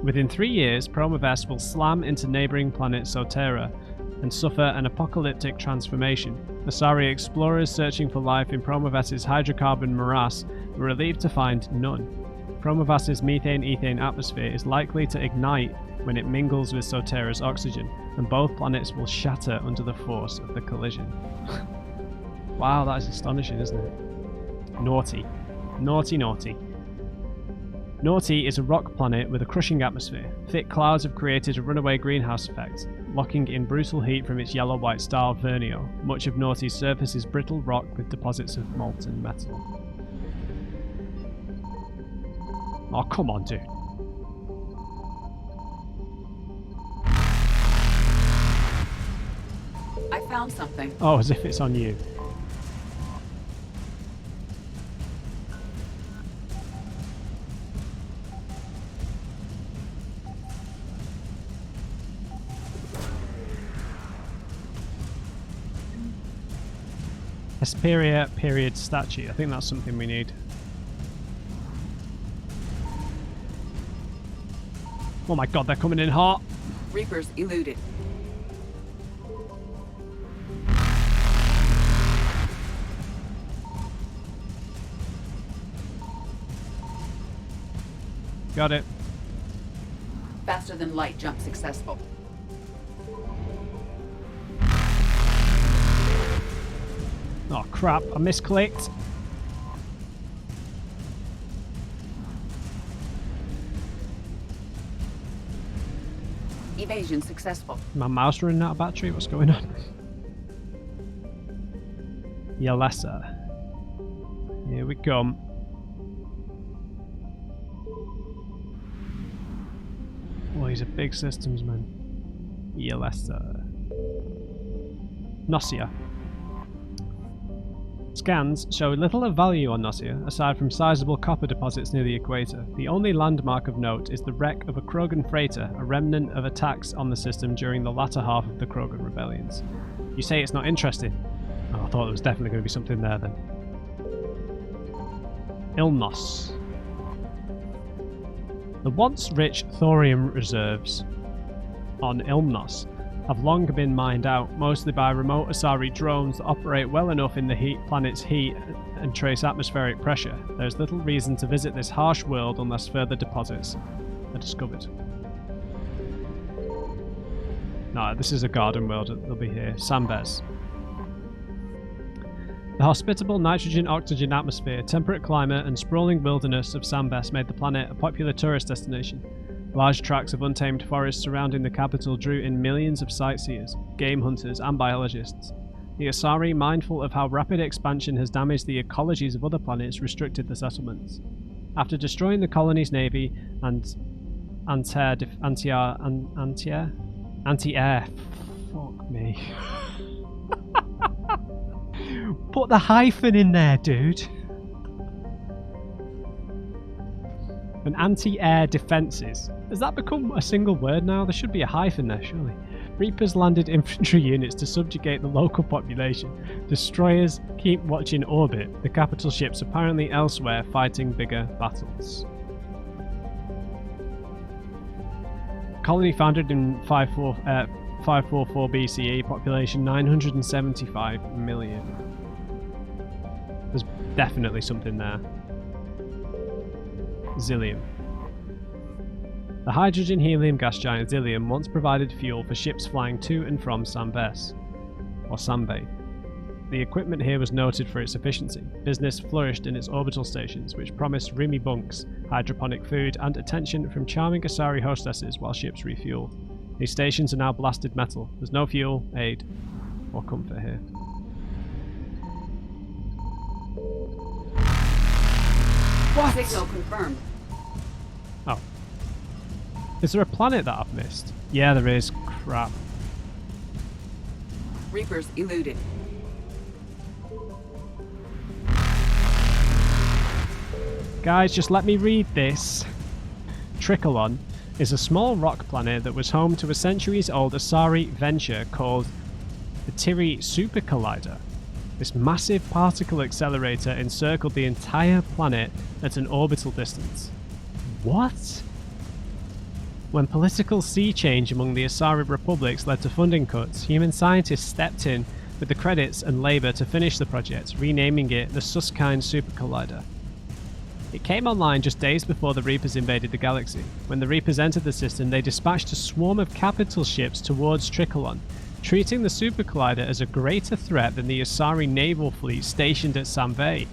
Within 3 years, Promoves will slam into neighbouring planet Sotera and suffer an apocalyptic transformation. Asari explorers searching for life in Promoves's hydrocarbon morass were relieved to find none. Promoves's methane-ethane atmosphere is likely to ignite when it mingles with Sotera's oxygen, and both planets will shatter under the force of the collision. Wow, that is astonishing, isn't it? Naughty. Naughty, naughty. Naughty is a rock planet with a crushing atmosphere. Thick clouds have created a runaway greenhouse effect, locking in brutal heat from its yellow-white star Vernio. Much of Naughty's surface is brittle rock with deposits of molten metal. Oh, come on, dude. I found something. Oh, as if it's on you. Hesperia period statue. I think that's something we need. Oh my god, they're coming in hot. Reapers eluded. Got it. Faster than light jump successful. Oh crap, I misclicked. Evasion successful. My mouse running out of battery? What's going on? Yalessa. Here we come. Oh, he's a big systems man. Yalessa. Nocia. Scans show little of value on Nocia, aside from sizable copper deposits near the equator. The only landmark of note is the wreck of a Krogan freighter, a remnant of attacks on the system during the latter half of the Krogan rebellions. You say it's not interesting? Oh, I thought there was definitely going to be something there then. Ilnos. The once rich thorium reserves on Ilnos have long been mined out, mostly by remote Asari drones that operate well enough in the planet's heat and trace atmospheric pressure. There is little reason to visit this harsh world unless further deposits are discovered. No, this is a garden world, they'll be here. Sambes. The hospitable nitrogen-oxygen atmosphere, temperate climate and sprawling wilderness of Sambes made the planet a popular tourist destination. Large tracts of untamed forest surrounding the capital drew in millions of sightseers, game hunters and biologists. The Asari, mindful of how rapid expansion has damaged the ecologies of other planets, restricted the settlements. After destroying the colony's navy and Anti-air. Fuck me. Put the hyphen in there, dude. And anti-air defences. Has that become a single word now? There should be a hyphen there, surely. Reapers landed infantry units to subjugate the local population. Destroyers keep watching orbit. The capital ships apparently elsewhere fighting bigger battles. Colony founded in 544 BCE, population 975 million. There's definitely something there. Zillium. The hydrogen-helium gas giant Zillium once provided fuel for ships flying to and from Sambes, or Sambay. The equipment here was noted for its efficiency. Business flourished in its orbital stations, which promised roomy bunks, hydroponic food, and attention from charming Asari hostesses while ships refueled. These stations are now blasted metal. There's no fuel, aid, or comfort here. What? Signal confirmed. Oh. Is there a planet that I've missed? Yeah, there is. Crap. Reapers eluded. Guys, just let me read this. Tricholon is a small rock planet that was home to a centuries-old Asari venture called the Tiri Super Collider. This massive particle accelerator encircled the entire planet at an orbital distance. What? When political sea change among the Asari republics led to funding cuts, human scientists stepped in with the credits and labour to finish the project, renaming it the Suskind Super Collider. It came online just days before the Reapers invaded the galaxy. When the Reapers entered the system, they dispatched a swarm of capital ships towards Tricholon, treating the Super Collider as a greater threat than the Asari naval fleet stationed at Sambay.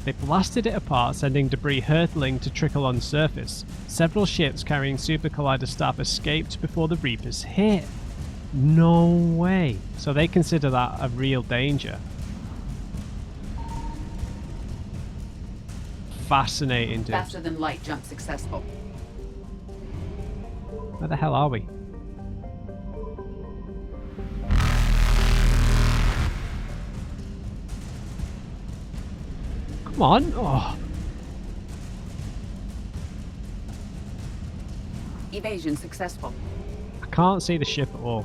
They blasted it apart, sending debris hurtling to Tricholon's surface. Several ships carrying Super Collider staff escaped before the Reapers hit. No way. So they consider that a real danger. Fascinating, dude. Faster than light jump successful. Where the hell are we? Come on. Oh. Evasion successful. I can't see the ship at all.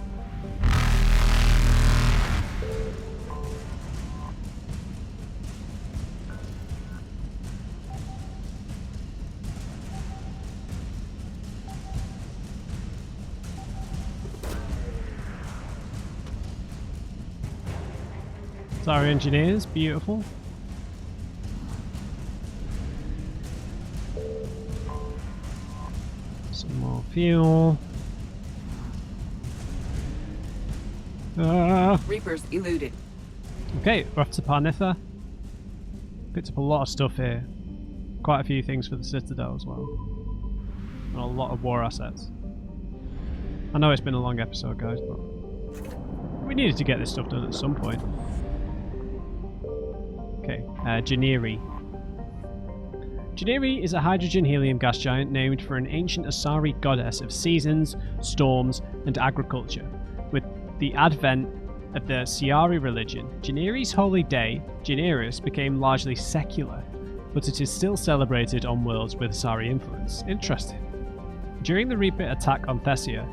Sorry, engineers, beautiful. Some more fuel. Reapers eluded. Okay, we're off to Parnitha. Picked up a lot of stuff here. Quite a few things for the Citadel as well. And a lot of war assets. I know it's been a long episode, guys, but we needed to get this stuff done at some point. Okay, Janiri. Janiri is a hydrogen-helium gas giant named for an ancient Asari goddess of seasons, storms, and agriculture. With the advent of the Siari religion, Janiri's holy day, Janiris, became largely secular, but it is still celebrated on worlds with Asari influence. Interesting. During the Reaper attack on Thessia,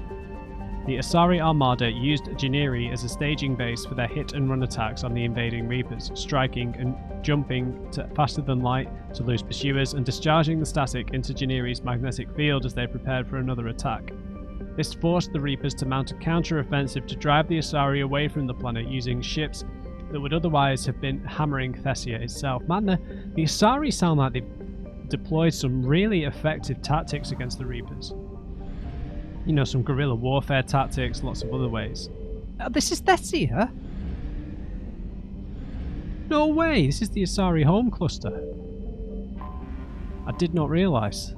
the Asari Armada used Janiri as a staging base for their hit-and-run attacks on the invading Reapers, striking and jumping faster than light to lose pursuers and discharging the static into Janiri's magnetic field as they prepared for another attack. This forced the Reapers to mount a counter-offensive to drive the Asari away from the planet using ships that would otherwise have been hammering Thessia itself. Man, the Asari sound like they've deployed some really effective tactics against the Reapers. You know, some guerrilla warfare tactics, lots of other ways. This is Thessia? No way, this is the Asari home cluster. I did not realise.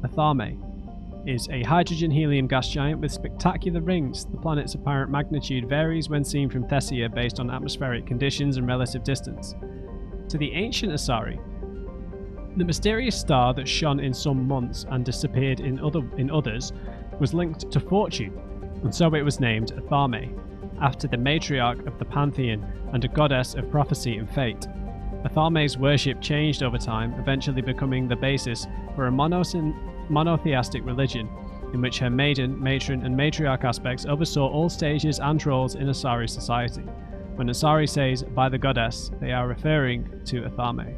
Athame is a hydrogen-helium gas giant with spectacular rings. The planet's apparent magnitude varies when seen from Thessia based on atmospheric conditions and relative distance. To the ancient Asari, the mysterious star that shone in some months and disappeared in others was linked to fortune. and so it was named Athame, after the matriarch of the pantheon and a goddess of prophecy and fate. Athame's worship changed over time, eventually becoming the basis for a monotheistic religion, in which her maiden, matron, and matriarch aspects oversaw all stages and roles in Asari society. When Asari says, by the goddess, they are referring to Athame.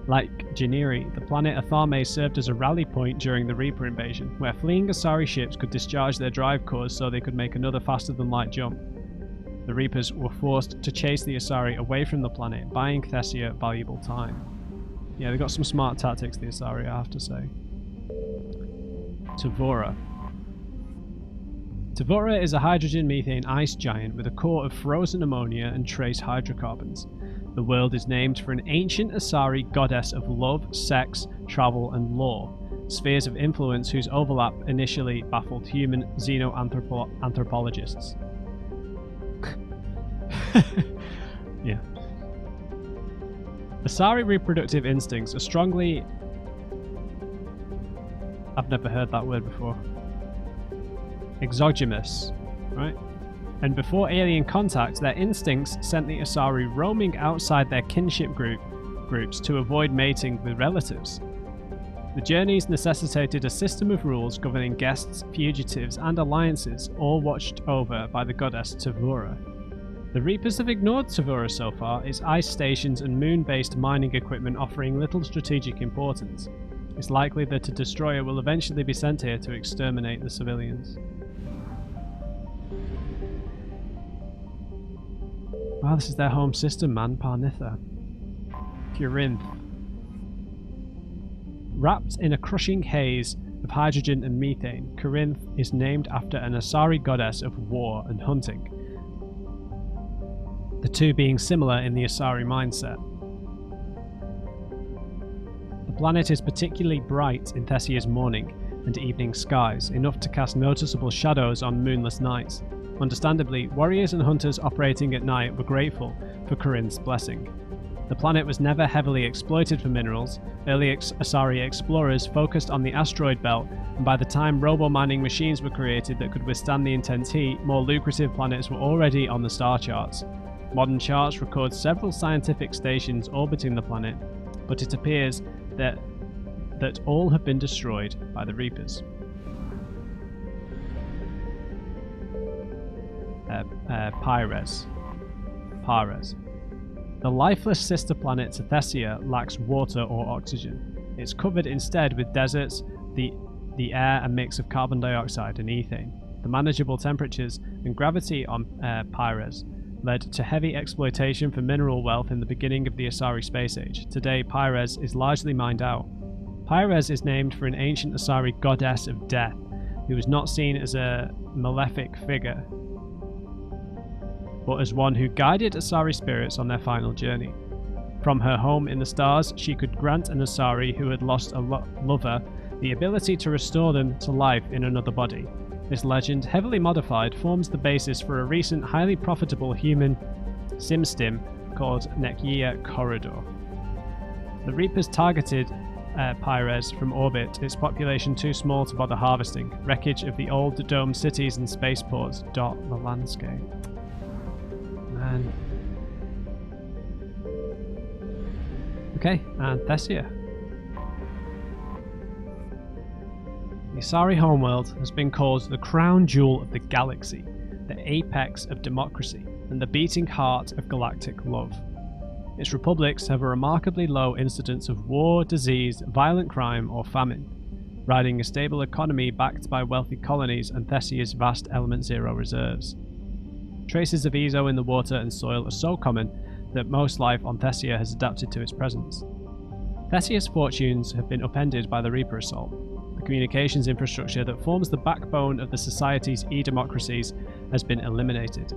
Like Janiri, the planet Athame served as a rally point during the Reaper invasion, where fleeing Asari ships could discharge their drive cores so they could make another faster-than-light jump. The Reapers were forced to chase the Asari away from the planet, buying Thessia valuable time. Yeah, they got some smart tactics, the Asari, I have to say. Tavora. Tavora is a hydrogen-methane ice giant with a core of frozen ammonia and trace hydrocarbons. The world is named for an ancient Asari goddess of love, sex, travel, and law, spheres of influence whose overlap initially baffled human xenoanthropologists. Yeah. Asari reproductive instincts are strongly... I've never heard that word before. Exogenous, right? And before alien contact, their instincts sent the Asari roaming outside their kinship groups to avoid mating with relatives. The journeys necessitated a system of rules governing guests, fugitives, and alliances, all watched over by the goddess Tavora. The Reapers have ignored Tavora so far, its ice stations and moon-based mining equipment offering little strategic importance. It's likely that a destroyer will eventually be sent here to exterminate the civilians. Wow, this is their home system, man. Parnitha. Corinth. Wrapped in a crushing haze of hydrogen and methane, Corinth is named after an Asari goddess of war and hunting, the two being similar in the Asari mindset. The planet is particularly bright in Thessia's morning and evening skies, enough to cast noticeable shadows on moonless nights. Understandably, warriors and hunters operating at night were grateful for Corinth's blessing. The planet was never heavily exploited for minerals. Early Asari explorers focused on the asteroid belt, and by the time robo-mining machines were created that could withstand the intense heat, more lucrative planets were already on the star charts. Modern charts record several scientific stations orbiting the planet, but it appears that all have been destroyed by the Reapers. Pares. The lifeless sister planet to Thessia lacks water or oxygen. It's covered instead with deserts, the air a mix of carbon dioxide and ethane. The manageable temperatures and gravity on Pares led to heavy exploitation for mineral wealth in the beginning of the Asari space age. Today, Pares is largely mined out. Pares is named for an ancient Asari goddess of death, who was not seen as a malefic figure, but as one who guided Asari spirits on their final journey. From her home in the stars, she could grant an Asari who had lost a lover the ability to restore them to life in another body. This legend, heavily modified, forms the basis for a recent highly profitable human sim-stim called Nekia Corridor. The Reapers targeted Pares from orbit, its population too small to bother harvesting. Wreckage of the old domed cities and spaceports dot the landscape. Man. Okay, and Thessia. The Asari homeworld has been called the crown jewel of the galaxy, the apex of democracy, and the beating heart of galactic love. Its republics have a remarkably low incidence of war, disease, violent crime, or famine, riding a stable economy backed by wealthy colonies and Thessia's vast Element Zero reserves. Traces of Ezo in the water and soil are so common that most life on Thessia has adapted to its presence. Thessia's fortunes have been upended by the Reaper assault. The communications infrastructure that forms the backbone of the society's e-democracies has been eliminated.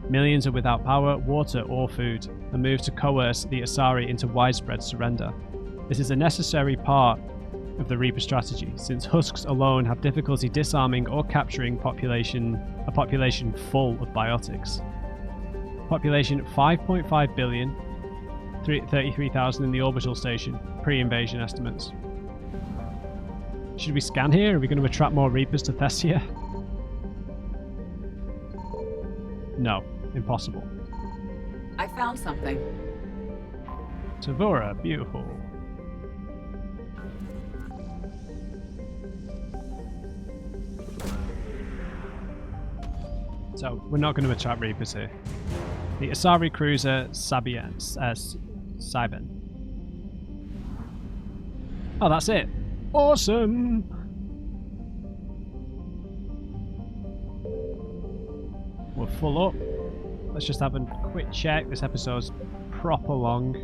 Millions are without power, water, or food, and move to coerce the Asari into widespread surrender. This is a necessary part of the Reaper strategy, since husks alone have difficulty disarming or capturing a population full of biotics. Population 5.5 billion, 33,000 in the orbital station, pre-invasion estimates. Should we scan here? Are we going to attract more Reapers to Thessia? No, impossible. I found something. Tavura, beautiful. So, we're not going to attract Reapers here. The Asari cruiser Sabian, Siben. Oh, that's it. Awesome! We're full up. Let's just have a quick check. This episode's proper long.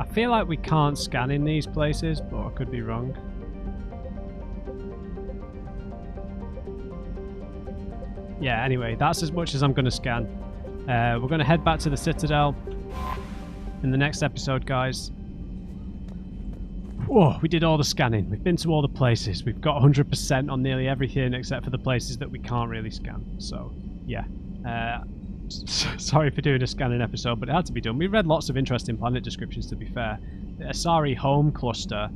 I feel like we can't scan in these places, but I could be wrong. Yeah, anyway, that's as much as I'm going to scan. We're going to head back to the Citadel in the next episode, guys. Whoa, we did all the scanning. We've been to all the places. We've got 100% on nearly everything except for the places that we can't really scan. So, yeah. Sorry for doing a scanning episode, but it had to be done. We read lots of interesting planet descriptions, to be fair. The Asari home cluster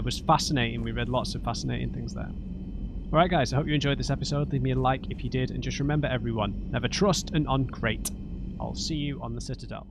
was fascinating. We read lots of fascinating things there. Alright guys, I hope you enjoyed this episode. Leave me a like if you did, and just remember everyone, never trust an uncrate. I'll see you on the Citadel.